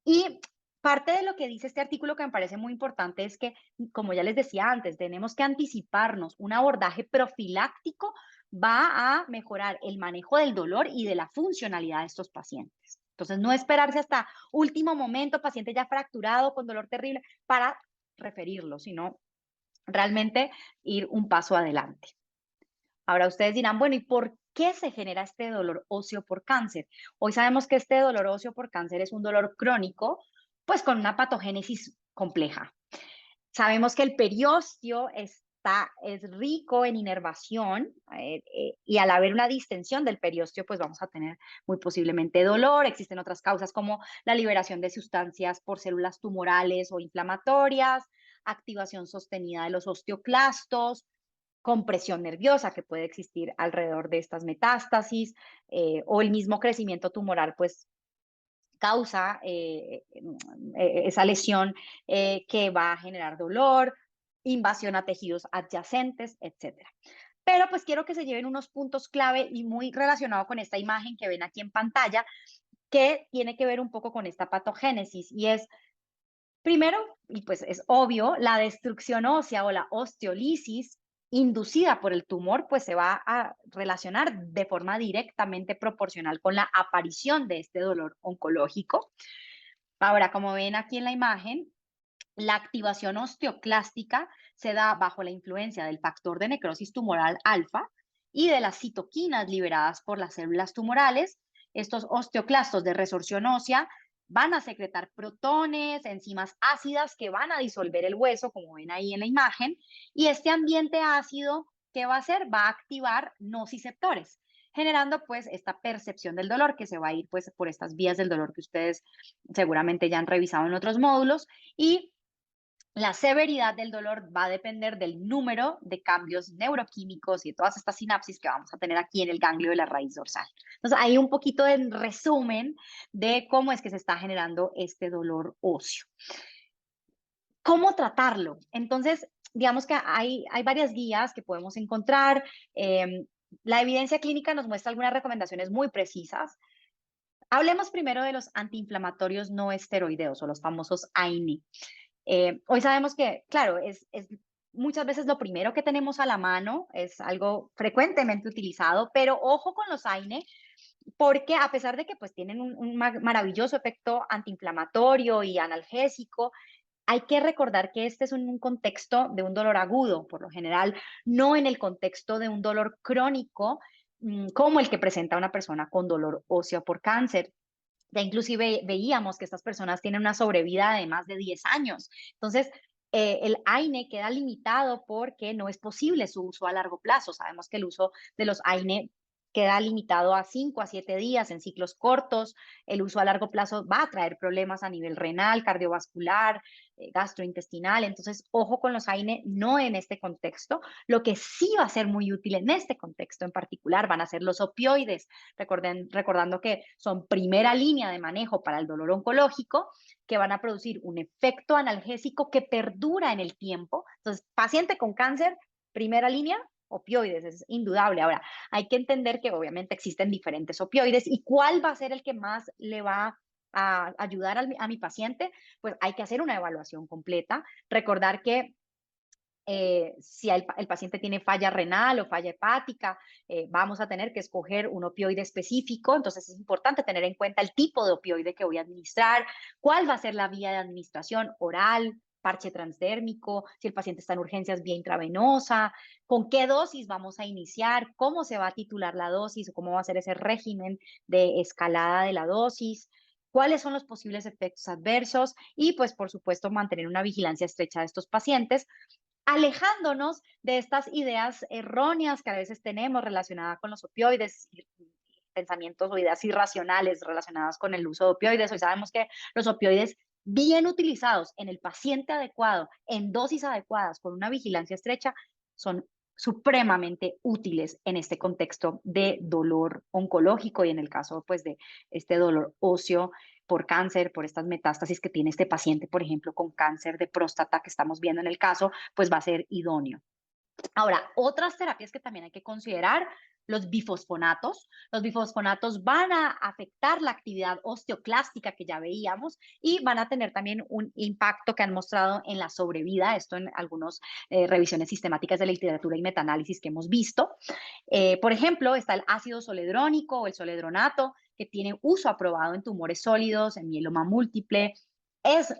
Y parte de lo que dice este artículo que me parece muy importante es que, como ya les decía antes, tenemos que anticiparnos. Un abordaje profiláctico va a mejorar el manejo del dolor y de la funcionalidad de estos pacientes. Entonces, no esperarse hasta último momento, paciente ya fracturado con dolor terrible, para referirlo, sino realmente ir un paso adelante. Ahora ustedes dirán, bueno, ¿y por qué se genera este dolor óseo por cáncer? Hoy sabemos que este dolor óseo por cáncer es un dolor crónico, pues con una patogénesis compleja. Sabemos que el periósteo es rico en inervación y al haber una distensión del periósteo, pues vamos a tener muy posiblemente dolor. Existen otras causas como la liberación de sustancias por células tumorales o inflamatorias, activación sostenida de los osteoclastos, compresión nerviosa que puede existir alrededor de estas metástasis o el mismo crecimiento tumoral, pues causa esa lesión que va a generar dolor, invasión a tejidos adyacentes, etcétera. Pero pues quiero que se lleven unos puntos clave y muy relacionado con esta imagen que ven aquí en pantalla, que tiene que ver un poco con esta patogénesis y es, primero, y pues es obvio, la destrucción ósea o la osteolisis inducida por el tumor, pues se va a relacionar de forma directamente proporcional con la aparición de este dolor oncológico. Ahora, como ven aquí en la imagen, la activación osteoclástica se da bajo la influencia del factor de necrosis tumoral alfa y de las citoquinas liberadas por las células tumorales. Estos osteoclastos de resorción ósea van a secretar protones, enzimas ácidas que van a disolver el hueso, como ven ahí en la imagen, y este ambiente ácido ¿qué va a hacer? Va a activar nociceptores, generando pues esta percepción del dolor que se va a ir pues por estas vías del dolor que ustedes seguramente ya han revisado en otros módulos, y la severidad del dolor va a depender del número de cambios neuroquímicos y de todas estas sinapsis que vamos a tener aquí en el ganglio de la raíz dorsal. Entonces, hay un poquito de resumen de cómo es que se está generando este dolor óseo. ¿Cómo tratarlo? Entonces, digamos que hay varias guías que podemos encontrar. La evidencia clínica nos muestra algunas recomendaciones muy precisas. Hablemos primero de los antiinflamatorios no esteroideos o los famosos AINE. Hoy sabemos que, claro, es muchas veces lo primero que tenemos a la mano, es algo frecuentemente utilizado, pero ojo con los AINE, porque a pesar de que pues tienen un maravilloso efecto antiinflamatorio y analgésico, hay que recordar que este es un contexto de un dolor agudo, por lo general, no en el contexto de un dolor crónico, como el que presenta una persona con dolor óseo por cáncer. Ya inclusive veíamos que estas personas tienen una sobrevida de más de 10 años. Entonces, el AINE queda limitado porque no es posible su uso a largo plazo. Sabemos que el uso de los AINE queda limitado a 5 a 7 días en ciclos cortos. El uso a largo plazo va a traer problemas a nivel renal, cardiovascular, gastrointestinal. Entonces, ojo con los AINE, no en este contexto. Lo que sí va a ser muy útil en este contexto en particular van a ser los opioides, recordando que son primera línea de manejo para el dolor oncológico, que van a producir un efecto analgésico que perdura en el tiempo. Entonces, paciente con cáncer, primera línea, opioides, es indudable. Ahora, hay que entender que obviamente existen diferentes opioides y cuál va a ser el que más le va a ayudar a mi paciente, pues hay que hacer una evaluación completa. Recordar que si el paciente tiene falla renal o falla hepática, vamos a tener que escoger un opioide específico. Entonces es importante tener en cuenta el tipo de opioide que voy a administrar, cuál va a ser la vía de administración oral, parche transdérmico, si el paciente está en urgencias, vía intravenosa, con qué dosis vamos a iniciar, cómo se va a titular la dosis o cómo va a ser ese régimen de escalada de la dosis, cuáles son los posibles efectos adversos y, pues, por supuesto, mantener una vigilancia estrecha de estos pacientes, alejándonos de estas ideas erróneas que a veces tenemos relacionadas con los opioides, y pensamientos o ideas irracionales relacionadas con el uso de opioides. Hoy sabemos que los opioides bien utilizados en el paciente adecuado, en dosis adecuadas, con una vigilancia estrecha, son supremamente útiles en este contexto de dolor oncológico y en el caso pues de este dolor óseo por cáncer, por estas metástasis que tiene este paciente, por ejemplo, con cáncer de próstata que estamos viendo en el caso, pues va a ser idóneo. Ahora, otras terapias que también hay que considerar, los bifosfonatos. Los bifosfonatos van a afectar la actividad osteoclástica que ya veíamos y van a tener también un impacto que han mostrado en la sobrevida, esto en algunas revisiones sistemáticas de la literatura y metaanálisis que hemos visto. Por ejemplo, está el ácido zoledrónico o el zoledronato, que tiene uso aprobado en tumores sólidos, en mieloma múltiple. Es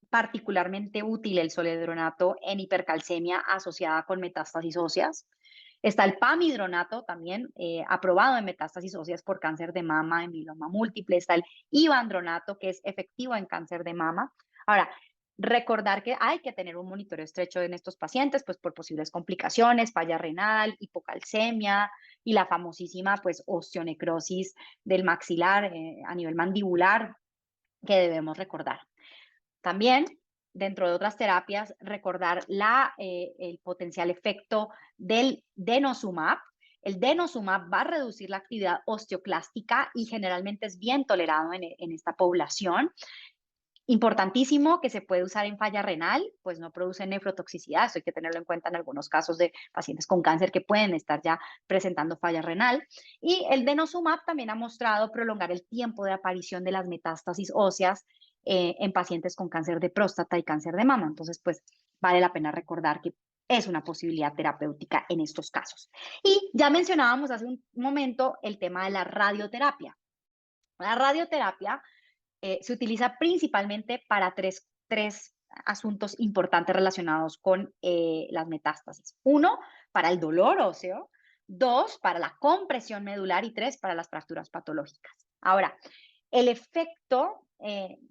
particularmente útil el zoledronato en hipercalcemia asociada con metástasis óseas. Está el pamidronato también aprobado en metástasis óseas por cáncer de mama, en mieloma múltiple. Está el ivandronato, que es efectivo en cáncer de mama. Ahora, recordar que hay que tener un monitoreo estrecho en estos pacientes, pues por posibles complicaciones, falla renal, hipocalcemia y la famosísima pues osteonecrosis del maxilar a nivel mandibular que debemos recordar. También, dentro de otras terapias, recordar el potencial efecto del denosumab. El denosumab va a reducir la actividad osteoclástica y generalmente es bien tolerado en esta población. Importantísimo que se puede usar en falla renal, pues no produce nefrotoxicidad. Esto hay que tenerlo en cuenta en algunos casos de pacientes con cáncer que pueden estar ya presentando falla renal. Y el denosumab también ha mostrado prolongar el tiempo de aparición de las metástasis óseas en pacientes con cáncer de próstata y cáncer de mama. Entonces, pues vale la pena recordar que es una posibilidad terapéutica en estos casos. Y ya mencionábamos hace un momento el tema de la radioterapia. La radioterapia se utiliza principalmente para tres asuntos importantes relacionados con las metástasis. Uno, para el dolor óseo. Dos, para la compresión medular. Y tres, para las fracturas patológicas. Ahora, el efecto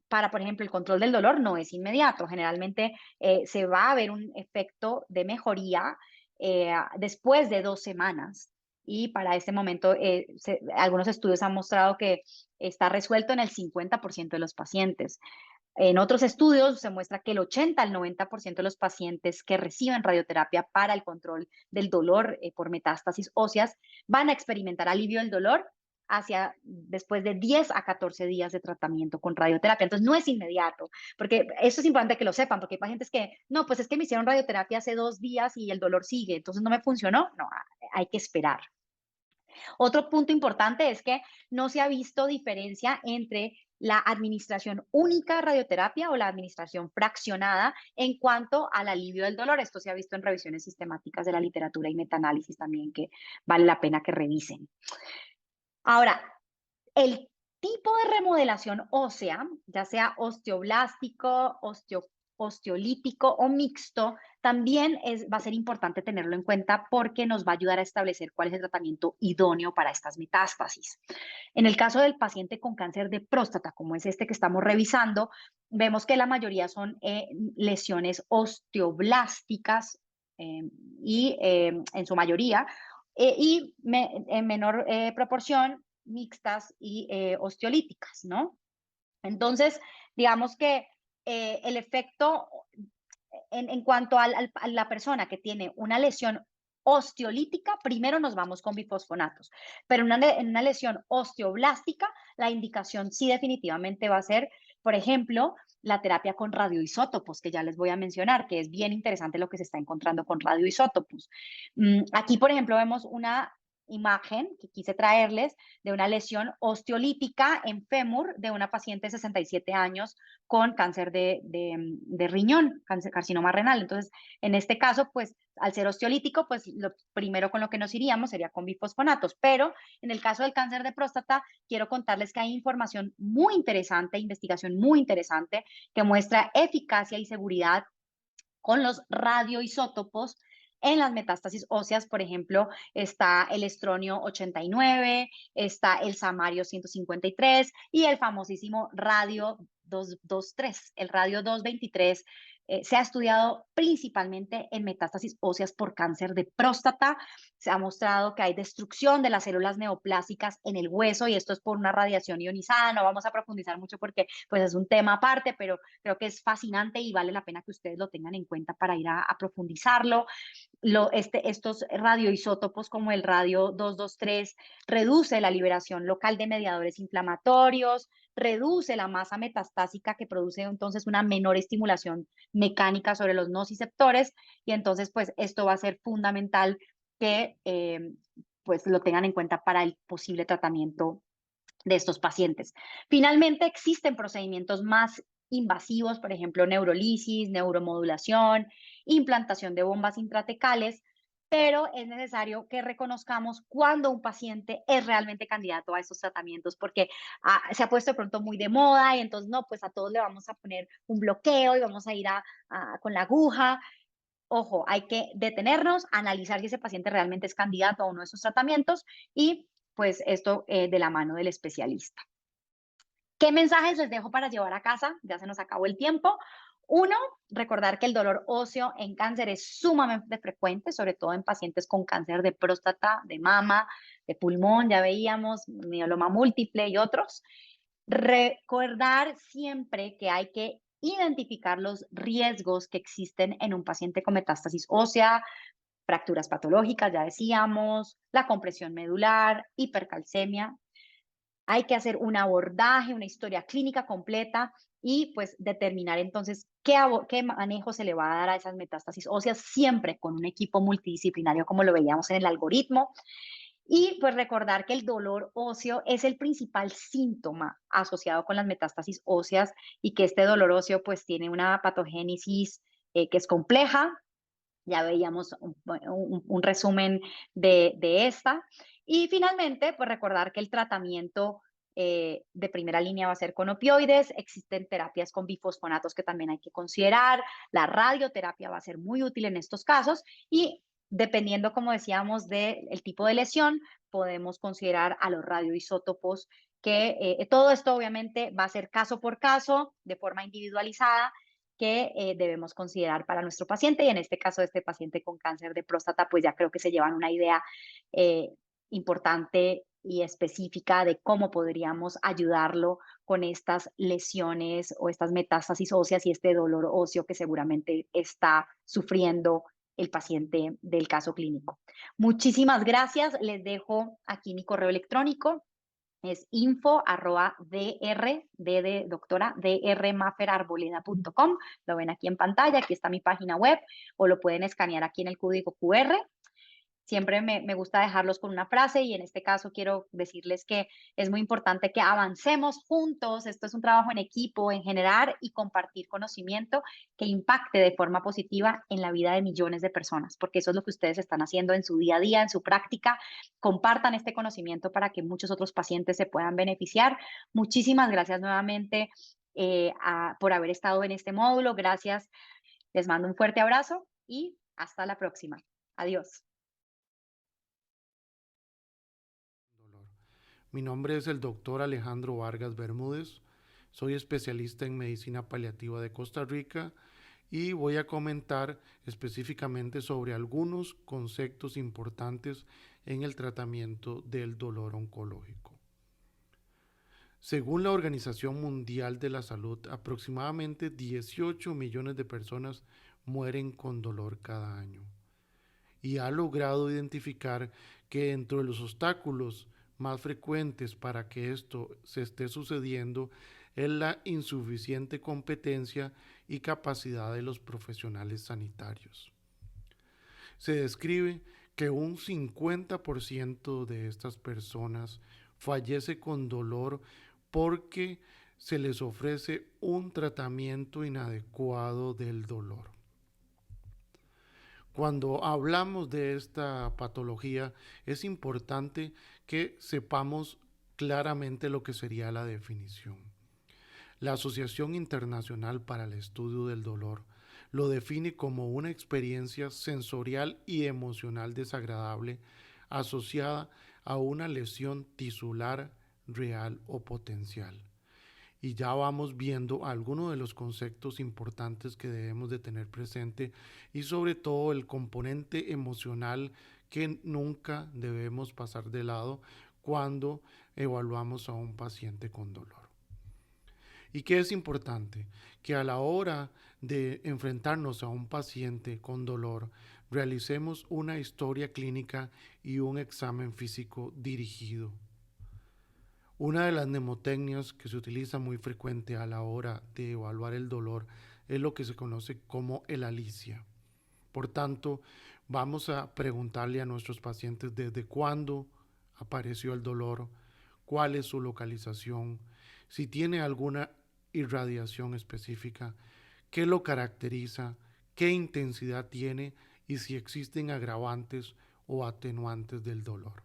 para, por ejemplo, el control del dolor no es inmediato. Generalmente se va a ver un efecto de mejoría después de 2 semanas. Y para este momento, algunos estudios han mostrado que está resuelto en el 50% de los pacientes. En otros estudios se muestra que el 80 al 90% de los pacientes que reciben radioterapia para el control del dolor por metástasis óseas van a experimentar alivio del dolor después de 10 a 14 días de tratamiento con radioterapia. Entonces, no es inmediato, porque eso es importante que lo sepan, porque hay pacientes que, no, pues es que me hicieron radioterapia hace 2 días y el dolor sigue, entonces no me funcionó. No, hay que esperar. Otro punto importante es que no se ha visto diferencia entre la administración única de radioterapia o la administración fraccionada en cuanto al alivio del dolor. Esto se ha visto en revisiones sistemáticas de la literatura y metaanálisis también, que vale la pena que revisen. Ahora, el tipo de remodelación ósea, ya sea osteoblástico, osteolítico o mixto, también va a ser importante tenerlo en cuenta porque nos va a ayudar a establecer cuál es el tratamiento idóneo para estas metástasis. En el caso del paciente con cáncer de próstata, como es este que estamos revisando, vemos que la mayoría son lesiones osteoblásticas y en su mayoría, en menor proporción mixtas y osteolíticas, ¿no? Entonces, digamos que el efecto en cuanto a la persona que tiene una lesión osteolítica, primero nos vamos con bifosfonatos, pero en una lesión osteoblástica, la indicación sí definitivamente va a ser, por ejemplo, la terapia con radioisótopos, que ya les voy a mencionar, que es bien interesante lo que se está encontrando con radioisótopos. Aquí, por ejemplo, vemos una imagen que quise traerles de una lesión osteolítica en fémur de una paciente de 67 años con cáncer de riñón, carcinoma renal. Entonces, en este caso, pues, al ser osteolítico, pues, lo primero con lo que nos iríamos sería con bifosfonatos. Pero en el caso del cáncer de próstata, quiero contarles que hay información muy interesante, investigación muy interesante, que muestra eficacia y seguridad con los radioisótopos en las metástasis óseas. Por ejemplo, está el estronio 89, está el samario 153 y el famosísimo radio 223, el radio 223. Se ha estudiado principalmente en metástasis óseas por cáncer de próstata. Se ha mostrado que hay destrucción de las células neoplásicas en el hueso y esto es por una radiación ionizada. No vamos a profundizar mucho porque pues, es un tema aparte, pero creo que es fascinante y vale la pena que ustedes lo tengan en cuenta para ir a profundizarlo. Estos radioisótopos como el radio 223 reduce la liberación local de mediadores inflamatorios, reduce la masa metastásica que produce entonces una menor estimulación mecánica sobre los nociceptores y entonces pues esto va a ser fundamental que pues lo tengan en cuenta para el posible tratamiento de estos pacientes. Finalmente, existen procedimientos más invasivos, por ejemplo, neurolisis, neuromodulación, implantación de bombas intratecales, pero es necesario que reconozcamos cuando un paciente es realmente candidato a estos tratamientos, porque se ha puesto de pronto muy de moda y entonces no, pues a todos le vamos a poner un bloqueo y vamos a ir con la aguja. Ojo, hay que detenernos, analizar si ese paciente realmente es candidato a uno de esos tratamientos y pues esto de la mano del especialista. ¿Qué mensajes les dejo para llevar a casa? Ya se nos acabó el tiempo. Uno, recordar que el dolor óseo en cáncer es sumamente frecuente, sobre todo en pacientes con cáncer de próstata, de mama, de pulmón, ya veíamos, mieloma múltiple y otros. Recordar siempre que hay que identificar los riesgos que existen en un paciente con metástasis ósea, fracturas patológicas, ya decíamos, la compresión medular, hipercalcemia. Hay que hacer un abordaje, una historia clínica completa y pues determinar entonces qué manejo se le va a dar a esas metástasis óseas, siempre con un equipo multidisciplinario como lo veíamos en el algoritmo. Y pues recordar que el dolor óseo es el principal síntoma asociado con las metástasis óseas y que este dolor óseo pues tiene una patogénesis que es compleja. Ya veíamos un resumen de esta. Y finalmente, pues recordar que el tratamiento de primera línea va a ser con opioides. Existen terapias con bifosfonatos que también hay que considerar. La radioterapia va a ser muy útil en estos casos y dependiendo, como decíamos, del tipo de lesión, podemos considerar a los radioisótopos que todo esto obviamente va a ser caso por caso, de forma individualizada que debemos considerar para nuestro paciente, y en este caso este paciente con cáncer de próstata, pues ya creo que se llevan una idea eh, importante y específica de cómo podríamos ayudarlo con estas lesiones o estas metástasis óseas y este dolor óseo que seguramente está sufriendo el paciente del caso clínico. Muchísimas gracias. Les dejo aquí mi correo electrónico. Es info@dr, de doctora, drmaferarboleda.com. Lo ven aquí en pantalla, aquí está mi página web, o lo pueden escanear aquí en el código QR. Siempre me gusta dejarlos con una frase y en este caso quiero decirles que es muy importante que avancemos juntos. Esto es un trabajo en equipo, en generar y compartir conocimiento que impacte de forma positiva en la vida de millones de personas, porque eso es lo que ustedes están haciendo en su día a día, en su práctica. Compartan este conocimiento para que muchos otros pacientes se puedan beneficiar. Muchísimas gracias nuevamente por haber estado en este módulo. Gracias. Les mando un fuerte abrazo y hasta la próxima. Adiós. Dolor. Mi nombre es el doctor Alejandro Vargas Bermúdez. Soy especialista en medicina paliativa de Costa Rica y voy a comentar específicamente sobre algunos conceptos importantes en el tratamiento del dolor oncológico. Según la Organización Mundial de la Salud, aproximadamente 18 millones de personas mueren con dolor cada año y ha logrado identificar que dentro de los obstáculos más frecuentes para que esto se esté sucediendo es la insuficiente competencia y capacidad de los profesionales sanitarios. Se describe que un 50% de estas personas fallece con dolor porque se les ofrece un tratamiento inadecuado del dolor. Cuando hablamos de esta patología, es importante que sepamos claramente lo que sería la definición. La Asociación Internacional para el Estudio del Dolor lo define como una experiencia sensorial y emocional desagradable asociada a una lesión tisular real o potencial. Y ya vamos viendo algunos de los conceptos importantes que debemos de tener presente y sobre todo el componente emocional que nunca debemos pasar de lado cuando evaluamos a un paciente con dolor. ¿Y qué es importante? Que a la hora de enfrentarnos a un paciente con dolor, realicemos una historia clínica y un examen físico dirigido. Una de las mnemotecnias que se utiliza muy frecuente a la hora de evaluar el dolor es lo que se conoce como el alicia. Por tanto, vamos a preguntarle a nuestros pacientes desde cuándo apareció el dolor, cuál es su localización, si tiene alguna irradiación específica, qué lo caracteriza, qué intensidad tiene y si existen agravantes o atenuantes del dolor.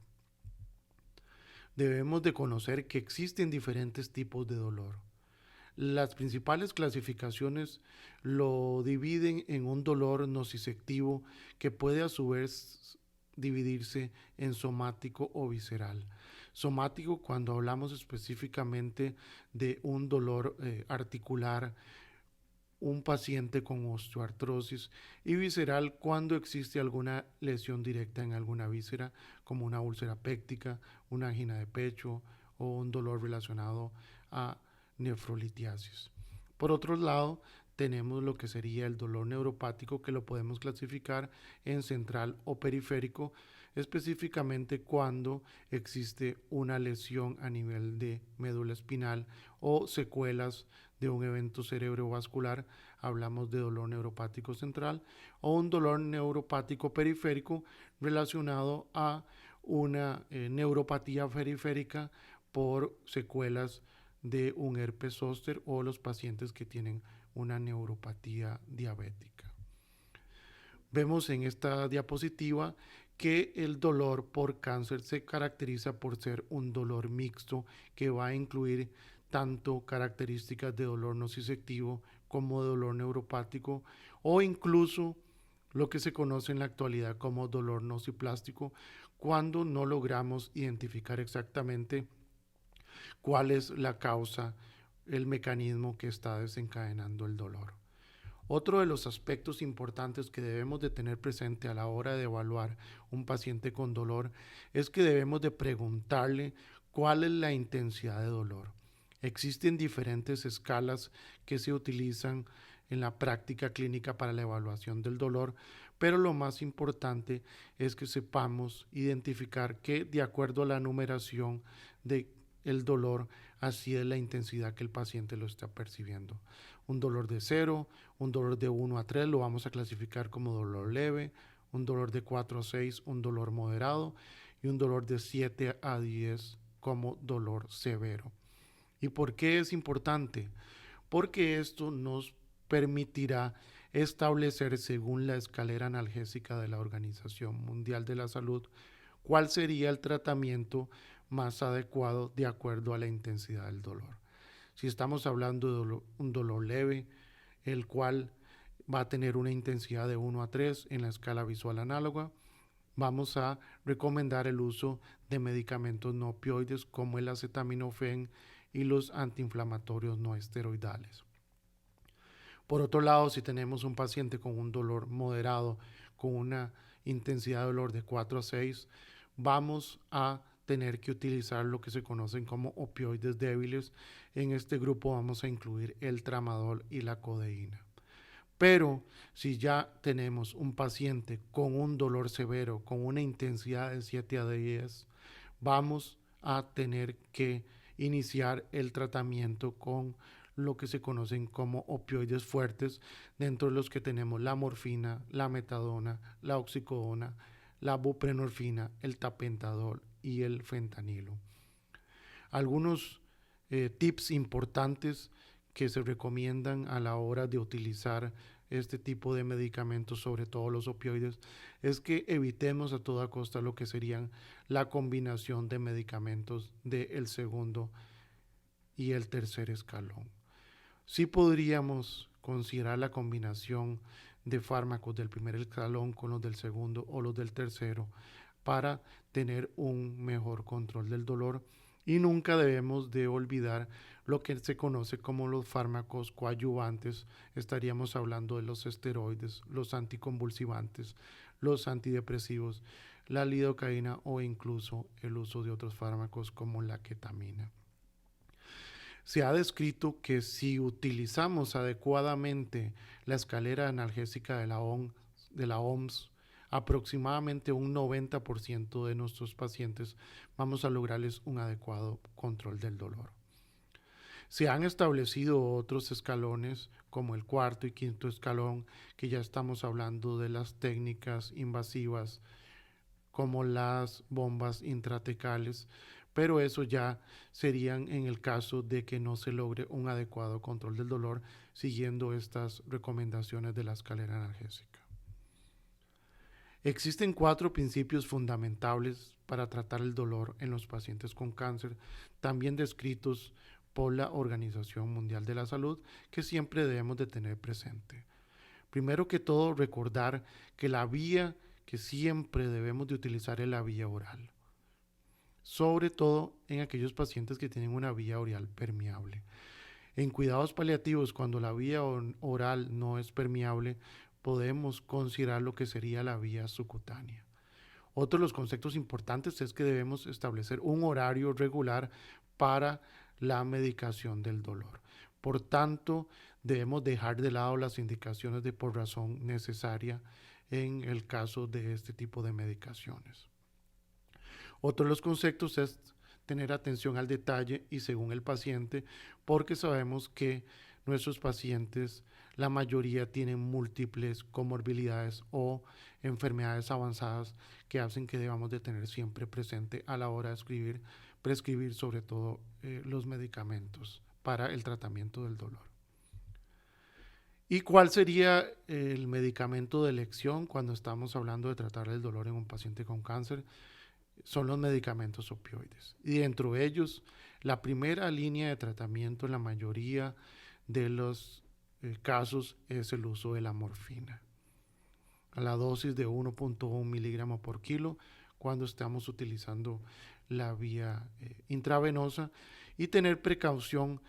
Debemos de conocer que existen diferentes tipos de dolor. Las principales clasificaciones lo dividen en un dolor nociceptivo que puede a su vez dividirse en somático o visceral. Somático cuando hablamos específicamente de un dolor articular, un paciente con osteoartrosis, y visceral cuando existe alguna lesión directa en alguna víscera, como una úlcera péptica, una angina de pecho o un dolor relacionado a nefrolitiasis. Por otro lado, tenemos lo que sería el dolor neuropático, que lo podemos clasificar en central o periférico, específicamente cuando existe una lesión a nivel de médula espinal o secuelas de un evento cerebrovascular. Hablamos de dolor neuropático central o un dolor neuropático periférico relacionado a una neuropatía periférica por secuelas de un herpes zóster o los pacientes que tienen una neuropatía diabética. Vemos en esta diapositiva que el dolor por cáncer se caracteriza por ser un dolor mixto que va a incluir tanto características de dolor nociceptivo como de dolor neuropático o incluso lo que se conoce en la actualidad como dolor nociplástico cuando no logramos identificar exactamente cuál es la causa, el mecanismo que está desencadenando el dolor. Otro de los aspectos importantes que debemos de tener presente a la hora de evaluar un paciente con dolor es que debemos de preguntarle cuál es la intensidad de dolor. Existen diferentes escalas que se utilizan en la práctica clínica para la evaluación del dolor, pero lo más importante es que sepamos identificar que de acuerdo a la numeración del dolor, así es la intensidad que el paciente lo está percibiendo. Un dolor de 0, un dolor de 1 a 3 lo vamos a clasificar como dolor leve, un dolor de 4 a 6 un dolor moderado y un dolor de 7 a 10 como dolor severo. ¿Y por qué es importante? Porque esto nos permitirá establecer, según la escalera analgésica de la Organización Mundial de la Salud, cuál sería el tratamiento más adecuado de acuerdo a la intensidad del dolor. Si estamos hablando de un dolor leve, el cual va a tener una intensidad de 1 a 3 en la escala visual análoga, vamos a recomendar el uso de medicamentos no opioides como el acetaminofén y los antiinflamatorios no esteroidales. Por otro lado, si tenemos un paciente con un dolor moderado, con una intensidad de dolor de 4 a 6, vamos a tener que utilizar lo que se conocen como opioides débiles. En este grupo vamos a incluir el tramadol y la codeína. Pero si ya tenemos un paciente con un dolor severo, con una intensidad de 7 a 10, vamos a tener que iniciar el tratamiento con lo que se conocen como opioides fuertes, dentro de los que tenemos la morfina, la metadona, la oxicodona, la buprenorfina, el tapentadol y el fentanilo. Algunos tips importantes que se recomiendan a la hora de utilizar este tipo de medicamentos, sobre todo los opioides, es que evitemos a toda costa lo que serían la combinación de medicamentos del segundo y el tercer escalón. Sí podríamos considerar la combinación de fármacos del primer escalón con los del segundo o los del tercero para tener un mejor control del dolor, y nunca debemos de olvidar lo que se conoce como los fármacos coadyuvantes. Estaríamos hablando de los esteroides, los anticonvulsivantes, los antidepresivos, la lidocaína o incluso el uso de otros fármacos como la ketamina. Se ha descrito que si utilizamos adecuadamente la escalera analgésica de la OMS, aproximadamente un 90% de nuestros pacientes vamos a lograrles un adecuado control del dolor. Se han establecido otros escalones como el cuarto y quinto escalón, que ya estamos hablando de las técnicas invasivas como las bombas intratecales, pero eso ya serían en el caso de que no se logre un adecuado control del dolor siguiendo estas recomendaciones de la escalera analgésica. Existen 4 principios fundamentales para tratar el dolor en los pacientes con cáncer, también descritos por la Organización Mundial de la Salud, que siempre debemos de tener presente. Primero que todo, recordar que la vía que siempre debemos de utilizar es la vía oral, sobre todo en aquellos pacientes que tienen una vía oral permeable. En cuidados paliativos, cuando la vía oral no es permeable, podemos considerar lo que sería la vía subcutánea. Otro de los conceptos importantes es que debemos establecer un horario regular para la medicación del dolor. Por tanto, debemos dejar de lado las indicaciones de por razón necesaria en el caso de este tipo de medicaciones. Otro de los conceptos es tener atención al detalle y según el paciente, porque sabemos que nuestros pacientes, la mayoría tienen múltiples comorbilidades o enfermedades avanzadas que hacen que debamos de tener siempre presente a la hora de prescribir sobre todo los medicamentos para el tratamiento del dolor. ¿Y cuál sería el medicamento de elección cuando estamos hablando de tratar el dolor en un paciente con cáncer? Son los medicamentos opioides. Y dentro de ellos, la primera línea de tratamiento en la mayoría de los casos es el uso de la morfina, a la dosis de 1.1 miligramos por kilo cuando estamos utilizando la vía intravenosa, y tener precaución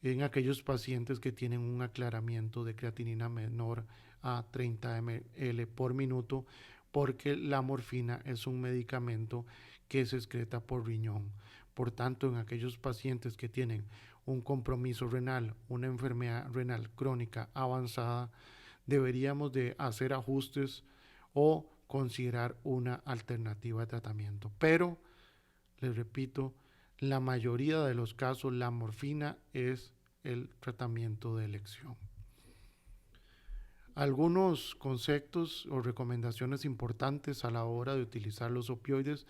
en aquellos pacientes que tienen un aclaramiento de creatinina menor a 30 ml por minuto, porque la morfina es un medicamento que se excreta por riñón. Por tanto, en aquellos pacientes que tienen un compromiso renal, una enfermedad renal crónica avanzada, deberíamos de hacer ajustes o considerar una alternativa de tratamiento. Pero, les repito, la mayoría de los casos la morfina es el tratamiento de elección. Algunos conceptos o recomendaciones importantes a la hora de utilizar los opioides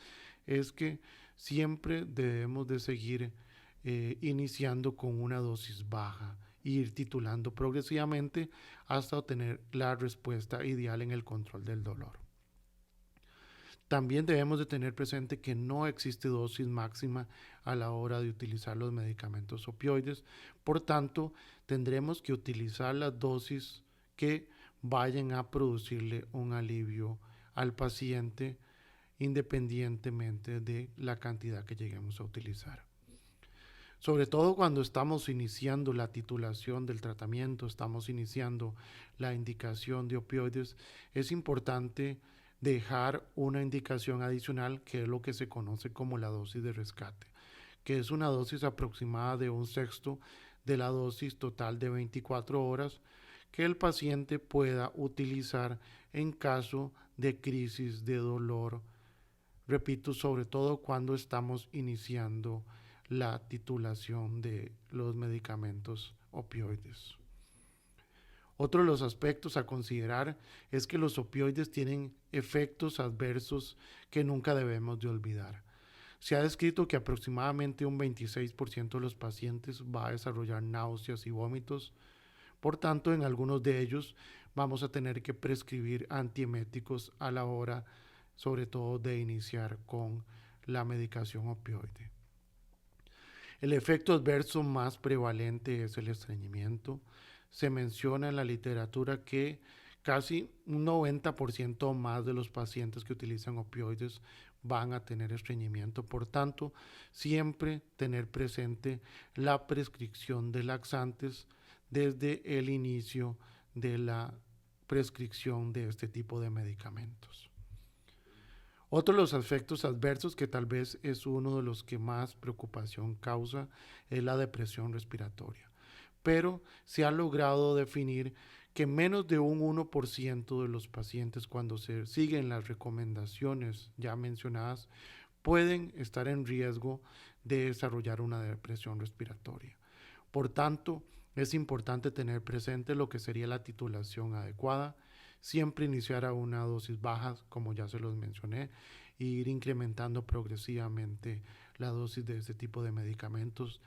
es que siempre debemos de seguir iniciando con una dosis baja e ir titulando progresivamente hasta obtener la respuesta ideal en el control del dolor. También debemos de tener presente que no existe dosis máxima a la hora de utilizar los medicamentos opioides, por tanto tendremos que utilizar las dosis que vayan a producirle un alivio al paciente independientemente de la cantidad que lleguemos a utilizar. Sobre todo cuando estamos iniciando la titulación del tratamiento, estamos iniciando la indicación de opioides, es importante dejar una indicación adicional que es lo que se conoce como la dosis de rescate, que es una dosis aproximada de 1/6 de la dosis total de 24 horas que el paciente pueda utilizar en caso de crisis de dolor. Repito, sobre todo cuando estamos iniciando la titulación de los medicamentos opioides. Otro de los aspectos a considerar es que los opioides tienen efectos adversos que nunca debemos de olvidar. Se ha descrito que aproximadamente un 26% de los pacientes va a desarrollar náuseas y vómitos. Por tanto, en algunos de ellos vamos a tener que prescribir antieméticos a la hora, sobre todo, de iniciar con la medicación opioide. El efecto adverso más prevalente es el estreñimiento. Se menciona en la literatura que casi un 90% más de los pacientes que utilizan opioides van a tener estreñimiento. Por tanto, siempre tener presente la prescripción de laxantes desde el inicio de la prescripción de este tipo de medicamentos. Otro de los efectos adversos, que tal vez es uno de los que más preocupación causa, es la depresión respiratoria. Pero se ha logrado definir que menos de un 1% de los pacientes, cuando se siguen las recomendaciones ya mencionadas, pueden estar en riesgo de desarrollar una depresión respiratoria. Por tanto, es importante tener presente lo que sería la titulación adecuada, siempre iniciar a una dosis baja, como ya se los mencioné, e ir incrementando progresivamente la dosis de este tipo de medicamentos.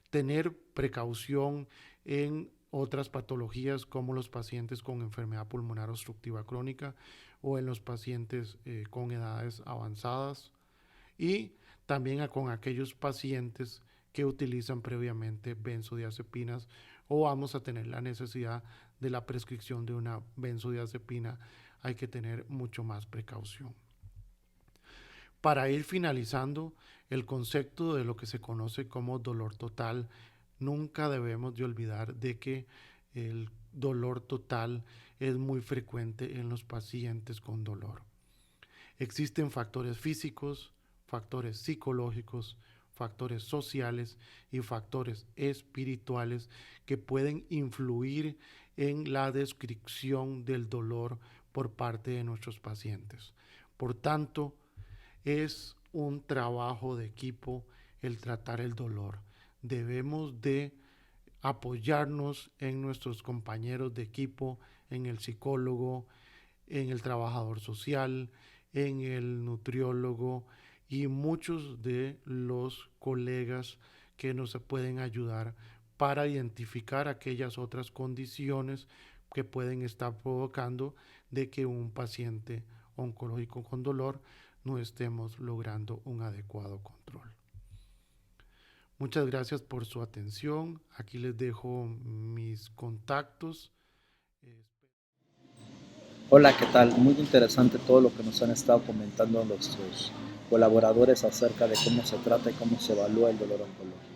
Tener precaución en otras patologías como los pacientes con enfermedad pulmonar obstructiva crónica o en los pacientes con edades avanzadas, y también con aquellos pacientes que utilizan previamente benzodiazepinas o vamos a tener la necesidad de la prescripción de una benzodiazepina. Hay que tener mucho más precaución. Para ir finalizando, el concepto de lo que se conoce como dolor total, nunca debemos de olvidar de que el dolor total es muy frecuente en los pacientes con dolor. Existen factores físicos, factores psicológicos, factores sociales y factores espirituales que pueden influir en la descripción del dolor por parte de nuestros pacientes. Por tanto, es un trabajo de equipo el tratar el dolor. Debemos de apoyarnos en nuestros compañeros de equipo, en el psicólogo, en el trabajador social, en el nutriólogo y muchos de los colegas que nos pueden ayudar para identificar aquellas otras condiciones que pueden estar provocando de que un paciente oncológico con dolor no estemos logrando un adecuado control. Muchas gracias por su atención. Aquí les dejo mis contactos. Hola, ¿qué tal? Muy interesante todo lo que nos han estado comentando nuestros colaboradores acerca de cómo se trata y cómo se evalúa el dolor oncológico.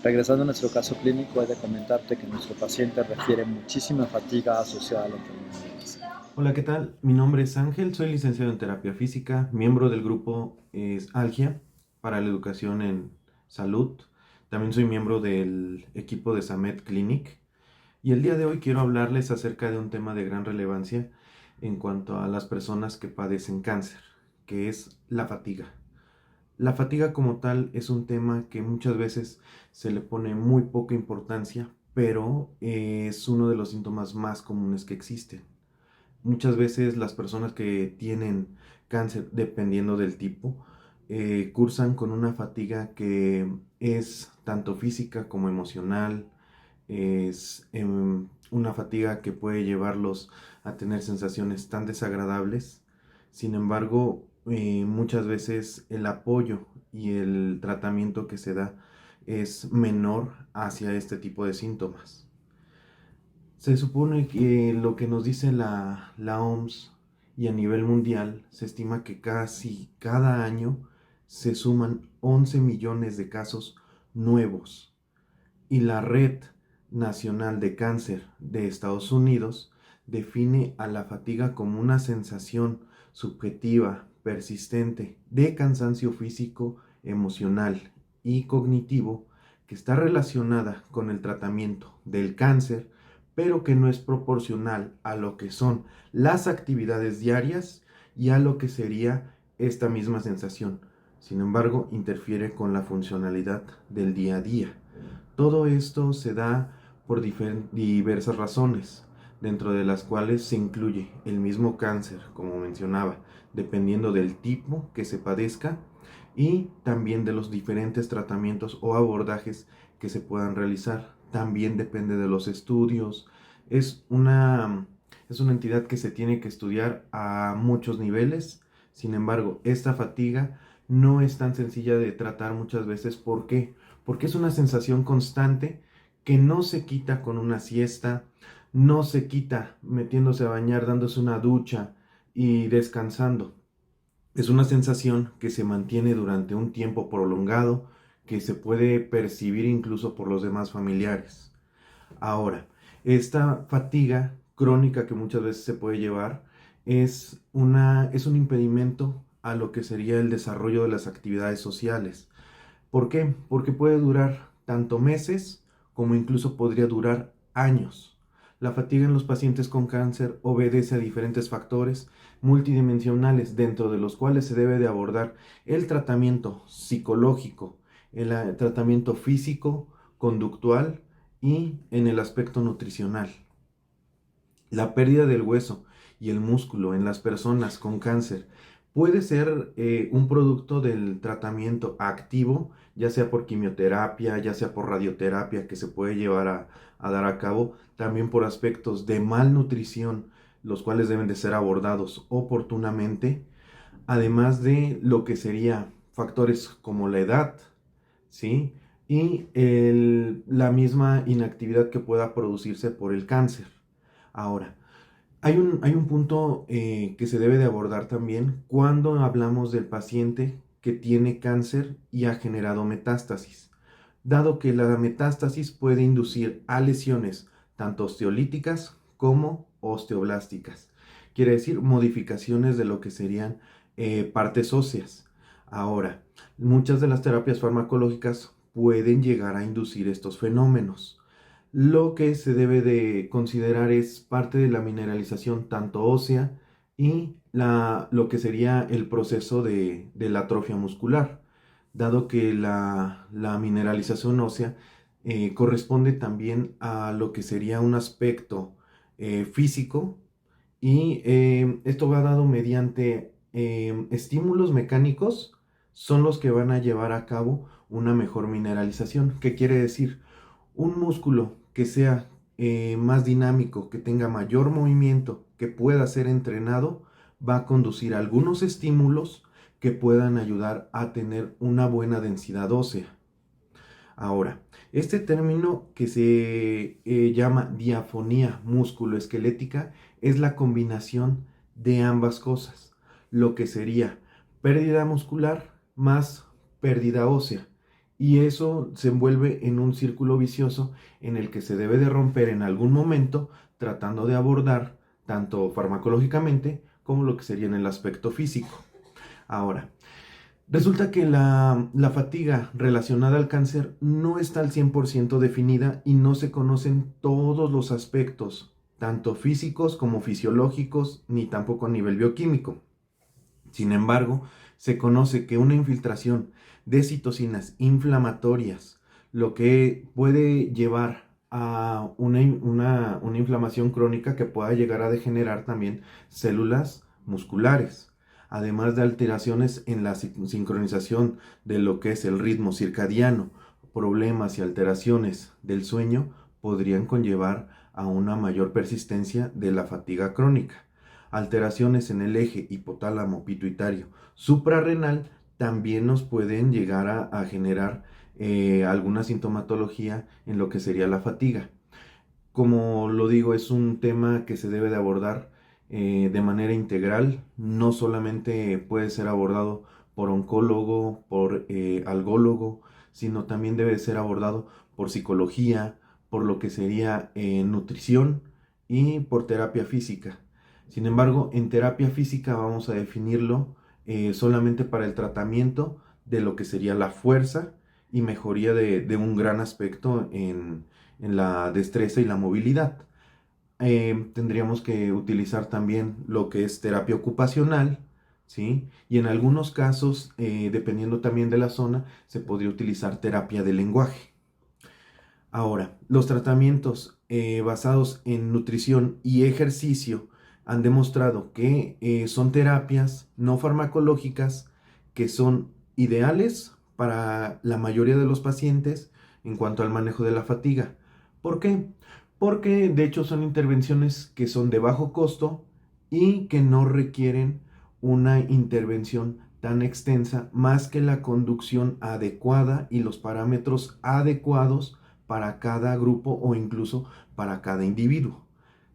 Regresando a nuestro caso clínico, he de comentarte que nuestro paciente refiere muchísima fatiga asociada a la enfermedad. Hola, ¿qué tal? Mi nombre es Ángel, soy licenciado en terapia física, miembro del grupo Algia para la educación en salud. También soy miembro del equipo de Samet Clinic. Y el día de hoy quiero hablarles acerca de un tema de gran relevancia en cuanto a las personas que padecen cáncer, que es la fatiga. La fatiga como tal es un tema que muchas veces se le pone muy poca importancia, pero es uno de los síntomas más comunes que existen. Muchas veces las personas que tienen cáncer, dependiendo del tipo, cursan con una fatiga que es tanto física como emocional, es una fatiga que puede llevarlos a tener sensaciones tan desagradables. Sin embargo, muchas veces el apoyo y el tratamiento que se da es menor hacia este tipo de síntomas. Se supone que lo que nos dice la OMS y a nivel mundial se estima que casi cada año se suman 11 millones de casos nuevos. Y la Red Nacional de Cáncer de Estados Unidos define a la fatiga como una sensación subjetiva, persistente, de cansancio físico, emocional y cognitivo que está relacionada con el tratamiento del cáncer, pero que no es proporcional a lo que son las actividades diarias y a lo que sería esta misma sensación. Sin embargo, interfiere con la funcionalidad del día a día. Todo esto se da por diversas razones, dentro de las cuales se incluye el mismo cáncer, como mencionaba, dependiendo del tipo que se padezca y también de los diferentes tratamientos o abordajes que se puedan realizar. También depende de los estudios. Es una entidad que se tiene que estudiar a muchos niveles. Sin embargo, esta fatiga no es tan sencilla de tratar muchas veces. ¿Por qué? Porque es una sensación constante que no se quita con una siesta, no se quita metiéndose a bañar, dándose una ducha y descansando. Es una sensación que se mantiene durante un tiempo prolongado, que se puede percibir incluso por los demás familiares. Ahora, esta fatiga crónica que muchas veces se puede llevar es un impedimento a lo que sería el desarrollo de las actividades sociales. ¿Por qué? Porque puede durar tanto meses como incluso podría durar años. La fatiga en los pacientes con cáncer obedece a diferentes factores multidimensionales, dentro de los cuales se debe de abordar el tratamiento psicológico, el tratamiento físico, conductual y en el aspecto nutricional. La pérdida del hueso y el músculo en las personas con cáncer puede ser un producto del tratamiento activo, ya sea por quimioterapia, ya sea por radioterapia que se puede llevar a dar a cabo, también por aspectos de malnutrición, los cuales deben de ser abordados oportunamente, además de lo que sería factores como la edad, ¿sí? Y la misma inactividad que pueda producirse por el cáncer. Ahora, hay un punto que se debe de abordar también cuando hablamos del paciente que tiene cáncer y ha generado metástasis, dado que la metástasis puede inducir a lesiones tanto osteolíticas como osteoblásticas. Quiere decir modificaciones de lo que serían partes óseas. Ahora, muchas de las terapias farmacológicas pueden llegar a inducir estos fenómenos. Lo que se debe de considerar es parte de la mineralización tanto ósea y lo que sería el proceso de la atrofia muscular, dado que la mineralización ósea corresponde también a lo que sería un aspecto físico y esto va dado mediante estímulos mecánicos, son los que van a llevar a cabo una mejor mineralización. ¿Qué quiere decir? Un músculo que sea más dinámico, que tenga mayor movimiento, que pueda ser entrenado, va a conducir a algunos estímulos que puedan ayudar a tener una buena densidad ósea. Ahora, este término que se llama diafonía musculoesquelética es la combinación de ambas cosas, lo que sería pérdida muscular más pérdida ósea. y eso se envuelve en un círculo vicioso en el que se debe de romper en algún momento, tratando de abordar tanto farmacológicamente como lo que sería en el aspecto físico. Ahora, resulta que la fatiga relacionada al cáncer no está al 100% definida y no se conocen todos los aspectos, tanto físicos como fisiológicos, ni tampoco a nivel bioquímico. Sin embargo, se conoce que una infiltración de citocinas inflamatorias, lo que puede llevar a una inflamación crónica que pueda llegar a degenerar también células musculares, además de alteraciones en la sincronización de lo que es el ritmo circadiano, problemas y alteraciones del sueño podrían conllevar a una mayor persistencia de la fatiga crónica. Alteraciones en el eje hipotálamo pituitario suprarrenal también nos pueden llegar a generar alguna sintomatología en lo que sería la fatiga. Como lo digo, es un tema que se debe de abordar de manera integral, no solamente puede ser abordado por oncólogo, por algólogo, sino también debe ser abordado por psicología, por lo que sería nutrición y por terapia física. Sin embargo, en terapia física vamos a definirlo solamente para el tratamiento de lo que sería la fuerza y mejoría de un gran aspecto en la destreza y la movilidad. Tendríamos que utilizar también lo que es terapia ocupacional, ¿sí? Y en algunos casos, dependiendo también de la zona, se podría utilizar terapia de lenguaje. Ahora, los tratamientos basados en nutrición y ejercicio han demostrado que son terapias no farmacológicas que son ideales para la mayoría de los pacientes en cuanto al manejo de la fatiga. ¿Por qué? Porque de hecho son intervenciones que son de bajo costo y que no requieren una intervención tan extensa más que la conducción adecuada y los parámetros adecuados para cada grupo o incluso para cada individuo,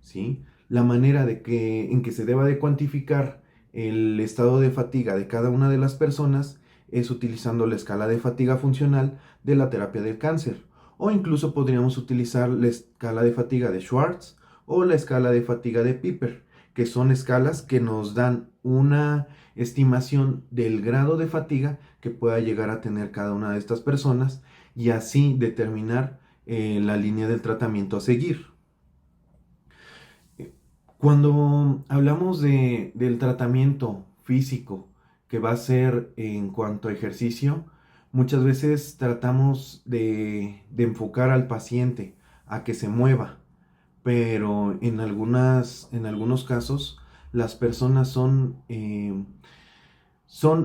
¿sí? La manera en que se deba de cuantificar el estado de fatiga de cada una de las personas es utilizando la escala de fatiga funcional de la terapia del cáncer, o incluso podríamos utilizar la escala de fatiga de Schwartz o la escala de fatiga de Piper, que son escalas que nos dan una estimación del grado de fatiga que pueda llegar a tener cada una de estas personas y así determinar la línea del tratamiento a seguir. Cuando hablamos del tratamiento físico que va a ser en cuanto a ejercicio, muchas veces tratamos de enfocar al paciente a que se mueva, pero en algunos casos las personas son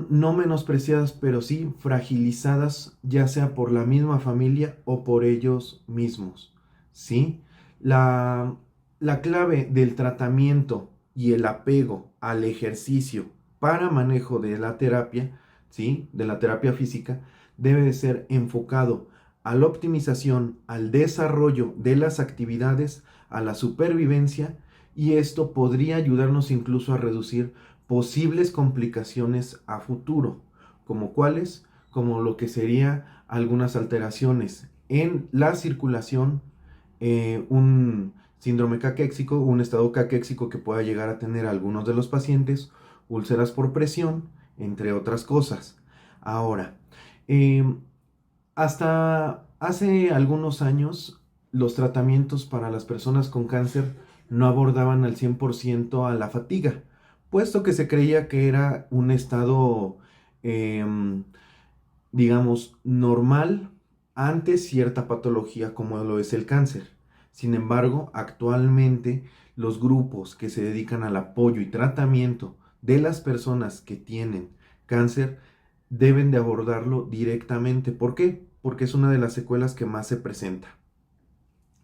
no menospreciadas, pero sí fragilizadas, ya sea por la misma familia o por ellos mismos, ¿sí? La clave del tratamiento y el apego al ejercicio para manejo de la terapia, ¿sí? De la terapia física, debe de ser enfocado a la optimización, al desarrollo de las actividades, a la supervivencia, y esto podría ayudarnos incluso a reducir posibles complicaciones a futuro, como cuáles, como lo que sería algunas alteraciones en la circulación, un síndrome caquéxico, un estado caquéxico que pueda llegar a tener algunos de los pacientes, úlceras por presión, entre otras cosas. Ahora, hasta hace algunos años, los tratamientos para las personas con cáncer no abordaban al 100% a la fatiga, puesto que se creía que era un estado, digamos, normal ante cierta patología como lo es el cáncer. Sin embargo, actualmente los grupos que se dedican al apoyo y tratamiento de las personas que tienen cáncer deben de abordarlo directamente. ¿Por qué? Porque es una de las secuelas que más se presenta.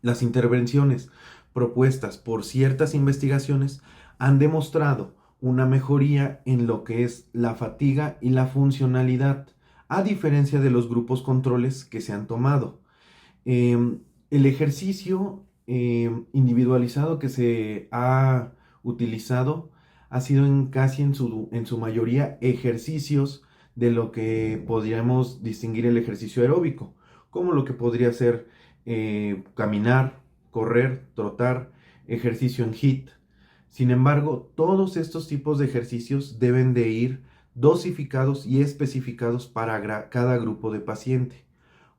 Las intervenciones propuestas por ciertas investigaciones han demostrado una mejoría en lo que es la fatiga y la funcionalidad, a diferencia de los grupos controles que se han tomado. El ejercicio individualizado que se ha utilizado ha sido casi en su mayoría ejercicios de lo que podríamos distinguir el ejercicio aeróbico, como lo que podría ser caminar, correr, trotar, ejercicio en HIIT. Sin embargo, todos estos tipos de ejercicios deben de ir dosificados y especificados para cada grupo de paciente.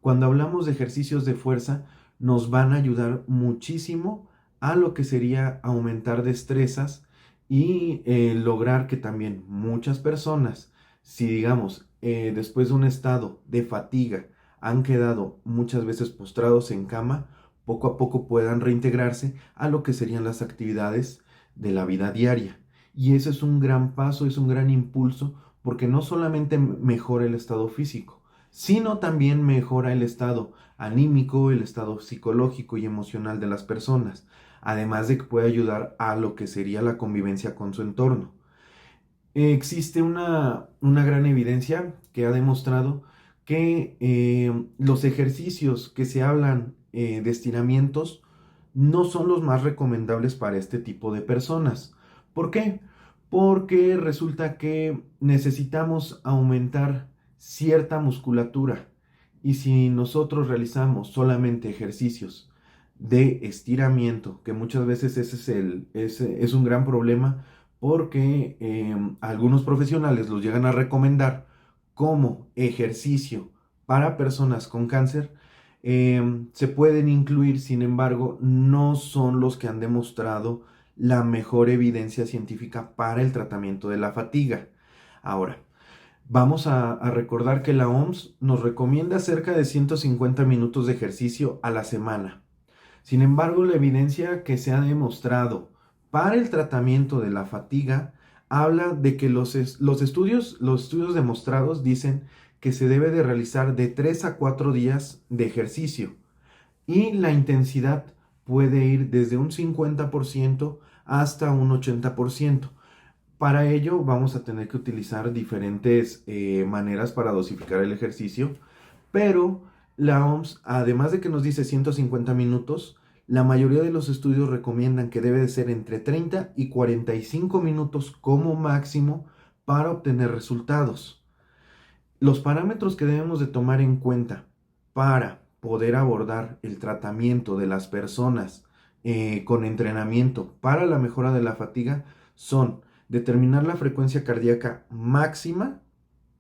Cuando hablamos de ejercicios de fuerza, nos van a ayudar muchísimo a lo que sería aumentar destrezas y lograr que también muchas personas, si digamos, después de un estado de fatiga, han quedado muchas veces postrados en cama, poco a poco puedan reintegrarse a lo que serían las actividades de la vida diaria. Y ese es un gran paso, es un gran impulso, porque no solamente mejora el estado físico, sino también mejora el estado anímico, el estado psicológico y emocional de las personas, además de que puede ayudar a lo que sería la convivencia con su entorno. Existe una gran evidencia que ha demostrado que los ejercicios que se hablan de estiramientos no son los más recomendables para este tipo de personas. ¿Por qué? Porque resulta que necesitamos aumentar cierta musculatura, y si nosotros realizamos solamente ejercicios de estiramiento, que muchas veces ese es un gran problema, porque algunos profesionales los llegan a recomendar como ejercicio para personas con cáncer, se pueden incluir, sin embargo, no son los que han demostrado la mejor evidencia científica para el tratamiento de la fatiga. Ahora, vamos a recordar que la OMS nos recomienda cerca de 150 minutos de ejercicio a la semana. Sin embargo, la evidencia que se ha demostrado para el tratamiento de la fatiga habla de que los estudios demostrados dicen que se debe de realizar de 3 a 4 días de ejercicio, y la intensidad puede ir desde un 50% hasta un 80%. Para ello vamos a tener que utilizar diferentes maneras para dosificar el ejercicio, pero la OMS, además de que nos dice 150 minutos, la mayoría de los estudios recomiendan que debe de ser entre 30 y 45 minutos como máximo para obtener resultados. Los parámetros que debemos de tomar en cuenta para poder abordar el tratamiento de las personas con entrenamiento para la mejora de la fatiga son determinar la frecuencia cardíaca máxima,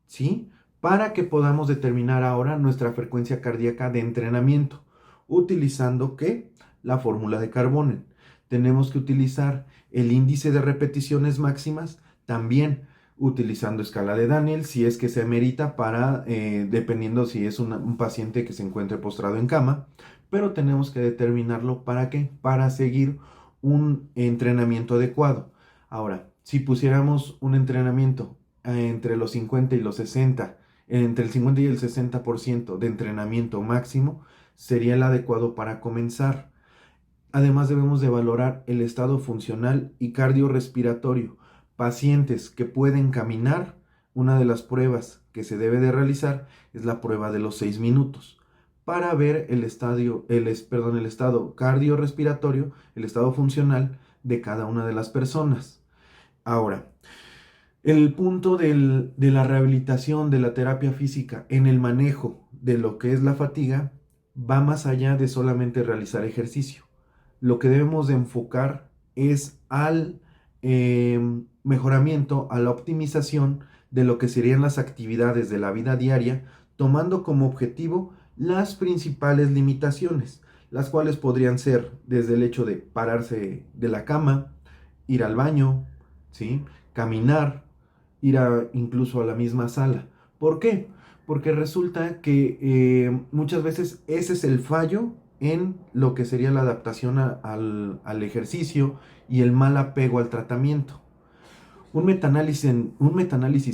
¿sí? Para que podamos determinar ahora nuestra frecuencia cardíaca de entrenamiento, utilizando ¿qué? La fórmula de Carbonell. Tenemos que utilizar el índice de repeticiones máximas, también utilizando escala de Daniel, si es que se amerita para, dependiendo si es un paciente que se encuentre postrado en cama, pero tenemos que determinarlo ¿para qué? Para seguir un entrenamiento adecuado. Ahora, si pusiéramos un entrenamiento entre los 50 y los 60, entre el 50 y el 60% de entrenamiento máximo, sería el adecuado para comenzar. Además, debemos de valorar el estado funcional y cardiorrespiratorio. Pacientes que pueden caminar, una de las pruebas que se debe de realizar es la prueba de los 6 minutos para ver el estado cardiorrespiratorio, el estado funcional de cada una de las personas. Ahora, el punto de la rehabilitación, de la terapia física en el manejo de lo que es la fatiga va más allá de solamente realizar ejercicio. Lo que debemos de enfocar es al mejoramiento, a la optimización de lo que serían las actividades de la vida diaria, tomando como objetivo las principales limitaciones, las cuales podrían ser desde el hecho de pararse de la cama, ir al baño, ¿sí? Caminar, ir incluso a la misma sala. ¿Por qué? Porque resulta que muchas veces ese es el fallo en lo que sería la adaptación al ejercicio y el mal apego al tratamiento. Un metaanálisis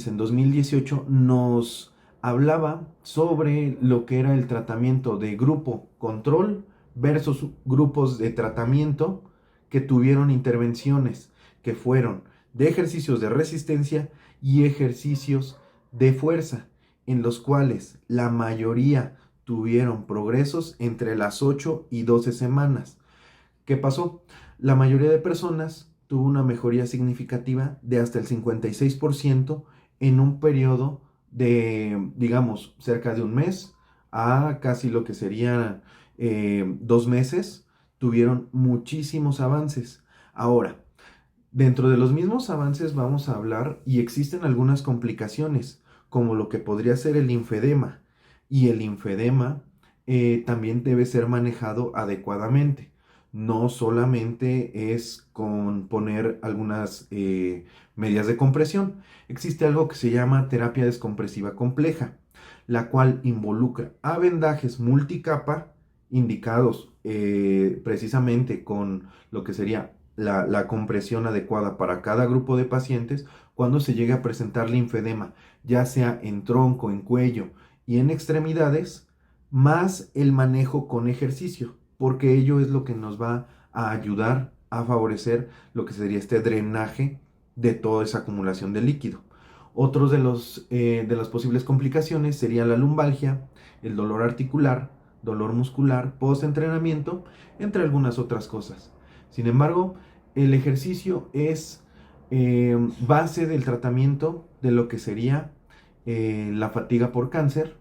en 2018 nos hablaba sobre lo que era el tratamiento de grupo control versus grupos de tratamiento que tuvieron intervenciones que fueron de ejercicios de resistencia y ejercicios de fuerza, en los cuales la mayoría tuvieron progresos entre las 8 y 12 semanas. ¿Qué pasó? La mayoría de personas tuvo una mejoría significativa de hasta el 56% en un periodo de, digamos, cerca de un mes a casi lo que sería 2 meses, tuvieron muchísimos avances. Ahora, dentro de los mismos avances vamos a hablar y existen algunas complicaciones, como lo que podría ser el linfedema. Y el linfedema también debe ser manejado adecuadamente. No solamente es con poner algunas medidas de compresión. Existe algo que se llama terapia descompresiva compleja, la cual involucra a vendajes multicapa indicados precisamente con lo que sería la compresión adecuada para cada grupo de pacientes cuando se llegue a presentar linfedema, ya sea en tronco, en cuello y en extremidades, más el manejo con ejercicio, porque ello es lo que nos va a ayudar a favorecer lo que sería este drenaje de toda esa acumulación de líquido. Otros de las posibles complicaciones sería la lumbalgia, el dolor articular, dolor muscular, post-entrenamiento, entre algunas otras cosas. Sin embargo, el ejercicio es base del tratamiento de lo que sería la fatiga por cáncer.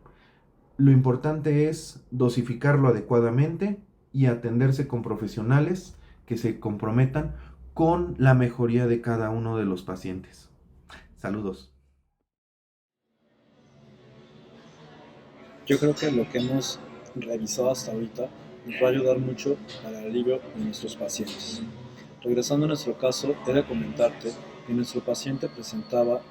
Lo importante es dosificarlo adecuadamente y atenderse con profesionales que se comprometan con la mejoría de cada uno de los pacientes. Saludos. Yo creo que lo que hemos revisado hasta ahorita nos va a ayudar mucho para el alivio de nuestros pacientes. Regresando a nuestro caso, he de comentarte que nuestro paciente presentaba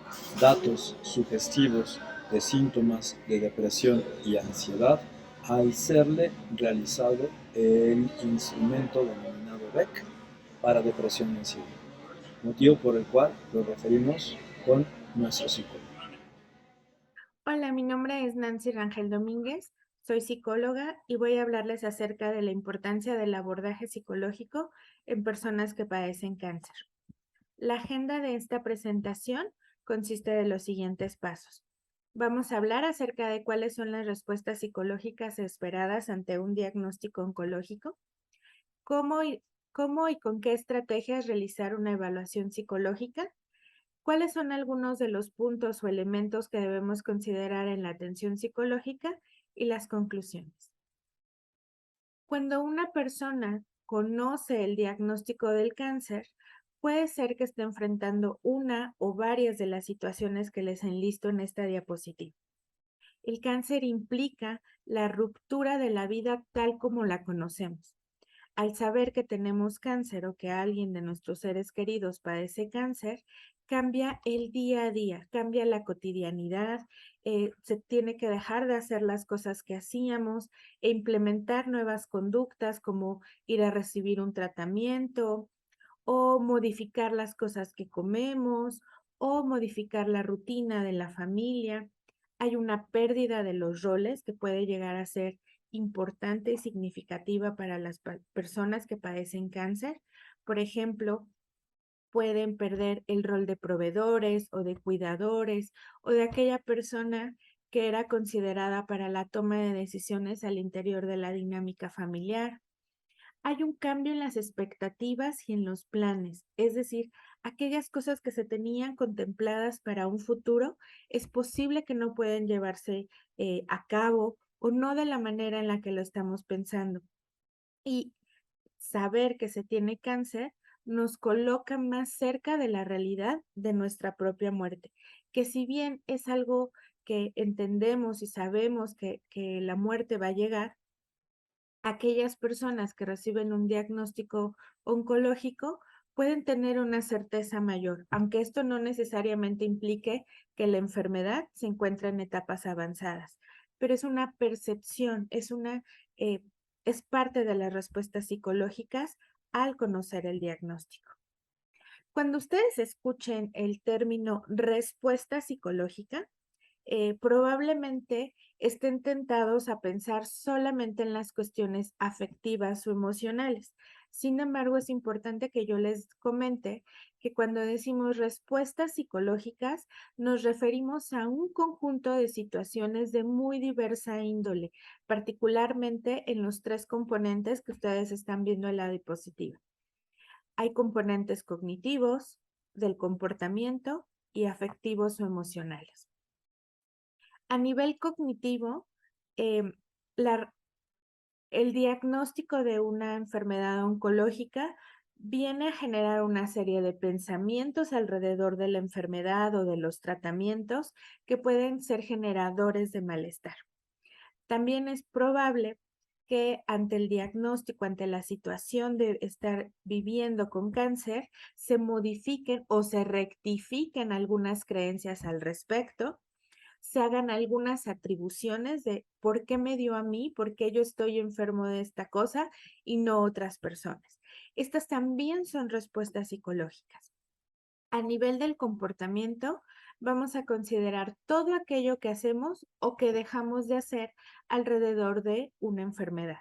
datos sugestivos de síntomas de depresión y ansiedad al serle realizado el instrumento denominado BEC para depresión y ansiedad, motivo por el cual lo referimos con nuestro psicólogo. Hola, mi nombre es Nancy Rangel Domínguez, soy psicóloga y voy a hablarles acerca de la importancia del abordaje psicológico en personas que padecen cáncer. La agenda de esta presentación consiste de los siguientes pasos. Vamos a hablar acerca de cuáles son las respuestas psicológicas esperadas ante un diagnóstico oncológico, cómo y con qué estrategias realizar una evaluación psicológica, cuáles son algunos de los puntos o elementos que debemos considerar en la atención psicológica y las conclusiones. Cuando una persona conoce el diagnóstico del cáncer, puede ser que esté enfrentando una o varias de las situaciones que les enlisto en esta diapositiva. El cáncer implica la ruptura de la vida tal como la conocemos. Al saber que tenemos cáncer o que alguien de nuestros seres queridos padece cáncer, cambia el día a día, cambia la cotidianidad, se tiene que dejar de hacer las cosas que hacíamos e implementar nuevas conductas como ir a recibir un tratamiento o modificar las cosas que comemos o modificar la rutina de la familia. Hay una pérdida de los roles que puede llegar a ser importante y significativa para las personas que padecen cáncer. Por ejemplo, pueden perder el rol de proveedores o de cuidadores o de aquella persona que era considerada para la toma de decisiones al interior de la dinámica familiar. Hay un cambio en las expectativas y en los planes, es decir, aquellas cosas que se tenían contempladas para un futuro, es posible que no pueden llevarse a cabo o no de la manera en la que lo estamos pensando. Y saber que se tiene cáncer nos coloca más cerca de la realidad de nuestra propia muerte, que si bien es algo que entendemos y sabemos que la muerte va a llegar, aquellas personas que reciben un diagnóstico oncológico pueden tener una certeza mayor, aunque esto no necesariamente implique que la enfermedad se encuentre en etapas avanzadas, pero es una percepción, eh, es parte de las respuestas psicológicas al conocer el diagnóstico. Cuando ustedes escuchen el término respuesta psicológica, probablemente estén tentados a pensar solamente en las cuestiones afectivas o emocionales. Sin embargo, es importante que yo les comente que cuando decimos respuestas psicológicas, nos referimos a un conjunto de situaciones de muy diversa índole, particularmente en los tres componentes que ustedes están viendo en la diapositiva. Hay componentes cognitivos, del comportamiento y afectivos o emocionales. A nivel cognitivo, em, la el diagnóstico de una enfermedad oncológica viene a generar una serie de pensamientos alrededor de la enfermedad o de los tratamientos que pueden ser generadores de malestar. También es probable que ante el diagnóstico, ante la situación de estar viviendo con cáncer, se modifiquen o se rectifiquen algunas creencias al respecto, se hagan algunas atribuciones de por qué me dio a mí, por qué yo estoy enfermo de esta cosa y no otras personas. Estas también son respuestas psicológicas. A nivel del comportamiento, vamos a considerar todo aquello que hacemos o que dejamos de hacer alrededor de una enfermedad.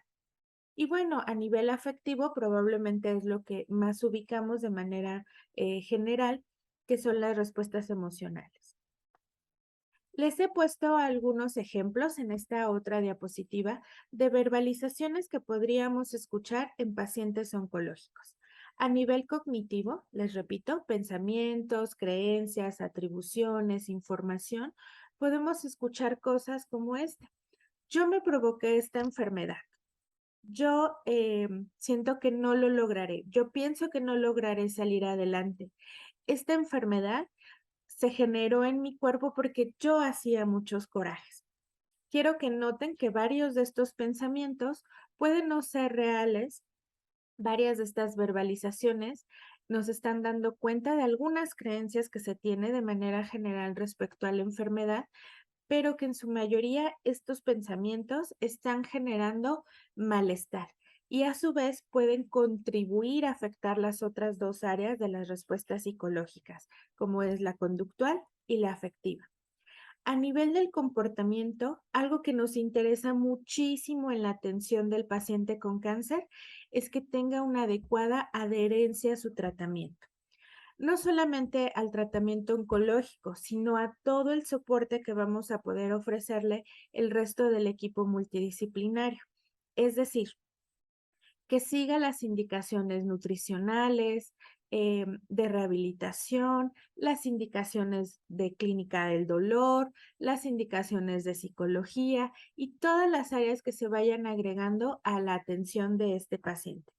Y bueno, a nivel afectivo probablemente es lo que más ubicamos de manera general, que son las respuestas emocionales. Les he puesto algunos ejemplos en esta otra diapositiva de verbalizaciones que podríamos escuchar en pacientes oncológicos. A nivel cognitivo, les repito, pensamientos, creencias, atribuciones, información, podemos escuchar cosas como esta. Yo me provoqué esta enfermedad. Yo siento que no lo lograré. Yo pienso que no lograré salir adelante. Esta enfermedad se generó en mi cuerpo porque yo hacía muchos corajes. Quiero que noten que varios de estos pensamientos pueden no ser reales. Varias de estas verbalizaciones nos están dando cuenta de algunas creencias que se tiene de manera general respecto a la enfermedad, pero que en su mayoría estos pensamientos están generando malestar y a su vez pueden contribuir a afectar las otras dos áreas de las respuestas psicológicas, como es la conductual y la afectiva. A nivel del comportamiento, algo que nos interesa muchísimo en la atención del paciente con cáncer es que tenga una adecuada adherencia a su tratamiento. No solamente al tratamiento oncológico, sino a todo el soporte que vamos a poder ofrecerle el resto del equipo multidisciplinario. Es decir, que siga las indicaciones nutricionales, de rehabilitación, las indicaciones de clínica del dolor, las indicaciones de psicología y todas las áreas que se vayan agregando a la atención de este paciente.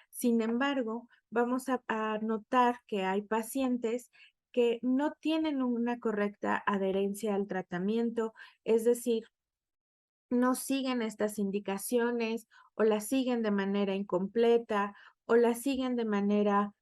Sin embargo, vamos a notar que hay pacientes que no tienen una correcta adherencia al tratamiento, es decir, no siguen estas indicaciones o las siguen de manera incompleta o las siguen de manera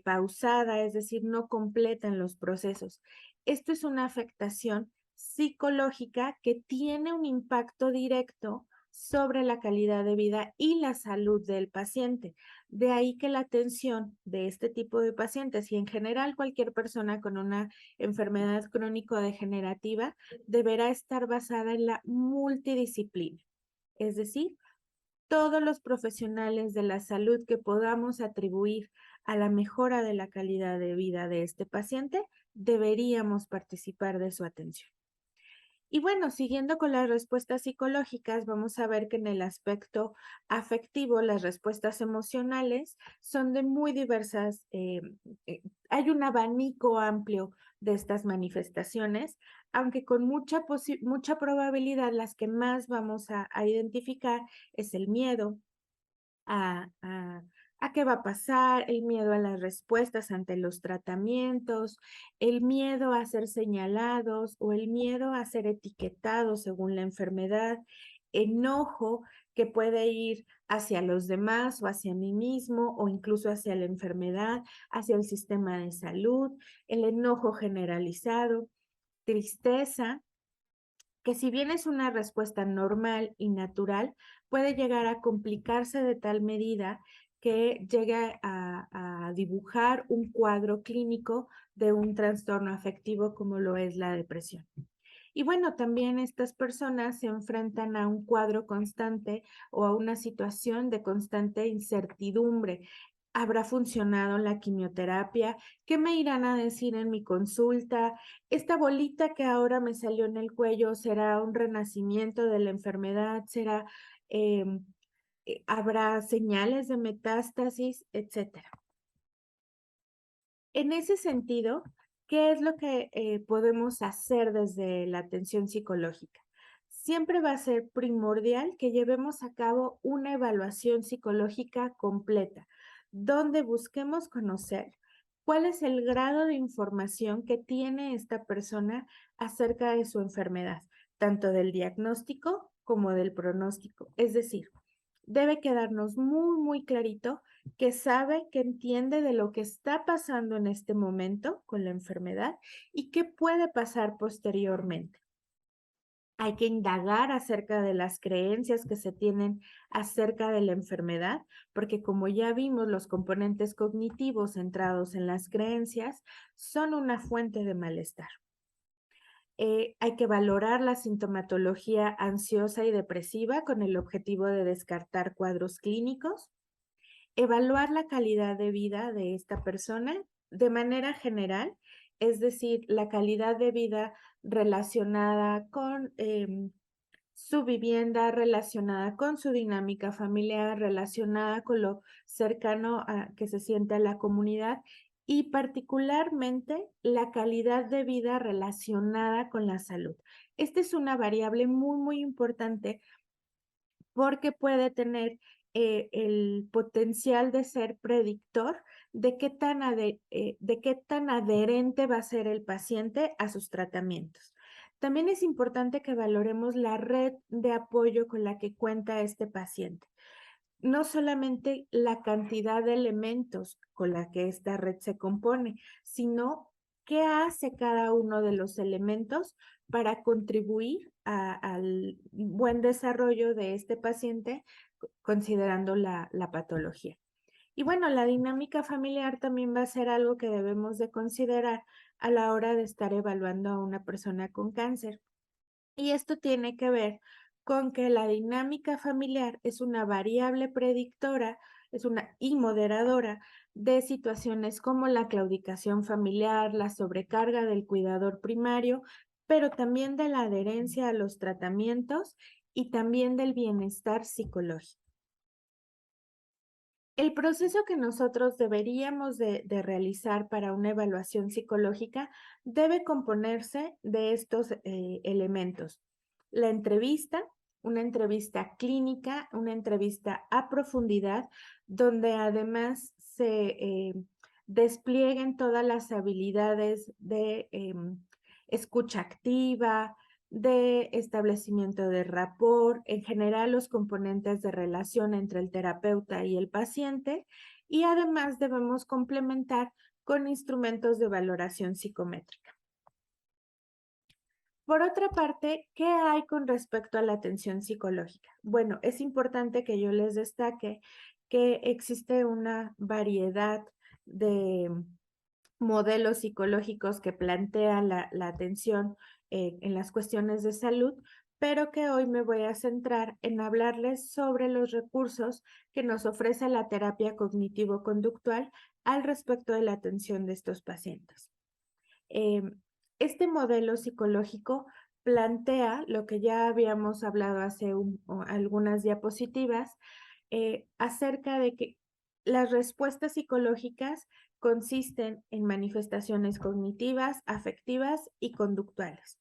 pausada, es decir, no completan los procesos. Esto es una afectación psicológica que tiene un impacto directo sobre la calidad de vida y la salud del paciente. De ahí que la atención de este tipo de pacientes y en general cualquier persona con una enfermedad crónico-degenerativa deberá estar basada en la multidisciplina, es decir, todos los profesionales de la salud que podamos atribuir a la mejora de la calidad de vida de este paciente, deberíamos participar de su atención. Y bueno, siguiendo con las respuestas psicológicas, vamos a ver que en el aspecto afectivo, las respuestas emocionales son de muy diversas, hay un abanico amplio de estas manifestaciones, aunque con mucha probabilidad las que más vamos a identificar es el miedo, a, a, a qué va a pasar, el miedo a las respuestas ante los tratamientos, el miedo a ser señalados o el miedo a ser etiquetados según la enfermedad, enojo que puede ir hacia los demás o hacia mí mismo o incluso hacia la enfermedad, hacia el sistema de salud, el enojo generalizado, tristeza, que si bien es una respuesta normal y natural, puede llegar a complicarse de tal medida que llegue a dibujar un cuadro clínico de un trastorno afectivo como lo es la depresión. Y bueno, también estas personas se enfrentan a un cuadro constante o a una situación de constante incertidumbre. ¿Habrá funcionado la quimioterapia? ¿Qué me irán a decir en mi consulta? ¿Esta bolita que ahora me salió en el cuello será un renacimiento de la enfermedad? ¿Será, habrá señales de metástasis, etcétera? En ese sentido, ¿Qué es lo que podemos hacer desde la atención psicológica? Siempre va a ser primordial que llevemos a cabo una evaluación psicológica completa, donde busquemos conocer cuál es el grado de información que tiene esta persona acerca de su enfermedad, tanto del diagnóstico como del pronóstico. Es decir, debe quedarnos muy clarito que sabe, que entiende de lo que está pasando en este momento con la enfermedad y qué puede pasar posteriormente. Hay que indagar acerca de las creencias que se tienen acerca de la enfermedad, porque como ya vimos, los componentes cognitivos centrados en las creencias son una fuente de malestar. Hay que valorar la sintomatología ansiosa y depresiva con el objetivo de descartar cuadros clínicos, evaluar la calidad de vida de esta persona de manera general, es decir, la calidad de vida relacionada con su vivienda, relacionada con su dinámica familiar, relacionada con lo cercano que se siente a la comunidad y particularmente la calidad de vida relacionada con la salud. Esta es una variable muy importante porque puede tener el potencial de ser predictor de qué tan adherente va a ser el paciente a sus tratamientos. También es importante que valoremos la red de apoyo con la que cuenta este paciente. No solamente la cantidad de elementos con la que esta red se compone, sino qué hace cada uno de los elementos para contribuir al buen desarrollo de este paciente, considerando la patología. Y bueno, la dinámica familiar también va a ser algo que debemos de considerar a la hora de estar evaluando a una persona con cáncer. Y esto tiene que ver con que la dinámica familiar es una variable predictora, y moderadora de situaciones como la claudicación familiar, la sobrecarga del cuidador primario, pero también de la adherencia a los tratamientos y también del bienestar psicológico. El proceso que nosotros deberíamos de realizar para una evaluación psicológica debe componerse de estos elementos. La entrevista, una entrevista clínica, una entrevista a profundidad, donde además se desplieguen todas las habilidades de escucha activa, de establecimiento de rapport, en general los componentes de relación entre el terapeuta y el paciente, y además debemos complementar con instrumentos de valoración psicométrica. Por otra parte, ¿qué hay con respecto a la atención psicológica? Bueno, es importante que yo les destaque que existe una variedad de modelos psicológicos que plantean la atención en las cuestiones de salud, pero que hoy me voy a centrar en hablarles sobre los recursos que nos ofrece la terapia cognitivo-conductual al respecto de la atención de estos pacientes. Este modelo psicológico plantea lo que ya habíamos hablado hace algunas diapositivas acerca de que las respuestas psicológicas consisten en manifestaciones cognitivas, afectivas y conductuales.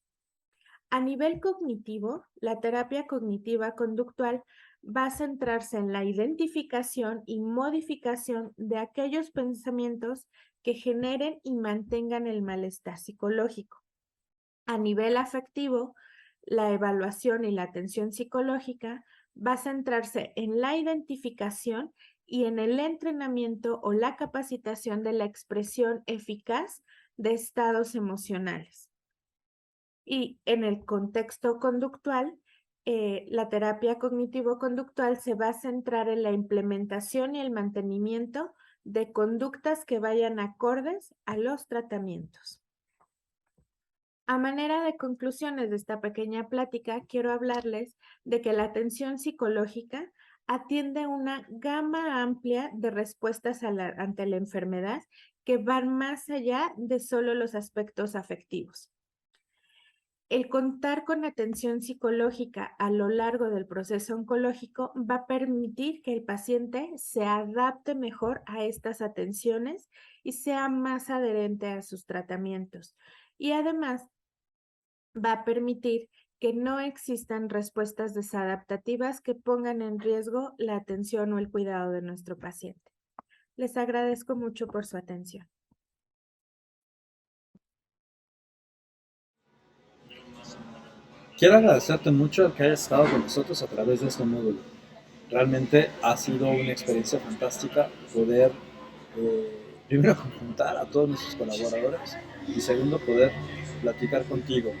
A nivel cognitivo, la terapia cognitiva conductual va a centrarse en la identificación y modificación de aquellos pensamientos que generen y mantengan el malestar psicológico. A nivel afectivo, la evaluación y la atención psicológica va a centrarse en la identificación y en el entrenamiento o la capacitación de la expresión eficaz de estados emocionales. Y en el contexto conductual, la terapia cognitivo-conductual se va a centrar en la implementación y el mantenimiento de conductas que vayan acordes a los tratamientos. A manera de conclusiones de esta pequeña plática, quiero hablarles de que la atención psicológica atiende una gama amplia de respuestas ante la enfermedad que van más allá de solo los aspectos afectivos. El contar con atención psicológica a lo largo del proceso oncológico va a permitir que el paciente se adapte mejor a estas atenciones y sea más adherente a sus tratamientos. Y además va a permitir que no existan respuestas desadaptativas que pongan en riesgo la atención o el cuidado de nuestro paciente. Les agradezco mucho por su atención. Quiero agradecerte mucho que hayas estado con nosotros a través de este módulo. Realmente ha sido una experiencia fantástica poder, primero, juntar a todos nuestros colaboradores y segundo, poder platicar contigo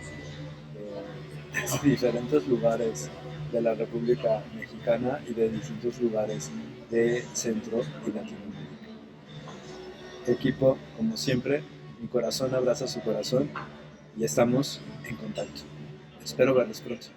desde diferentes lugares de la República Mexicana y de distintos lugares de Centro y Latinoamérica. Equipo, como siempre, mi corazón abraza su corazón y estamos en contacto. Espero verlos pronto.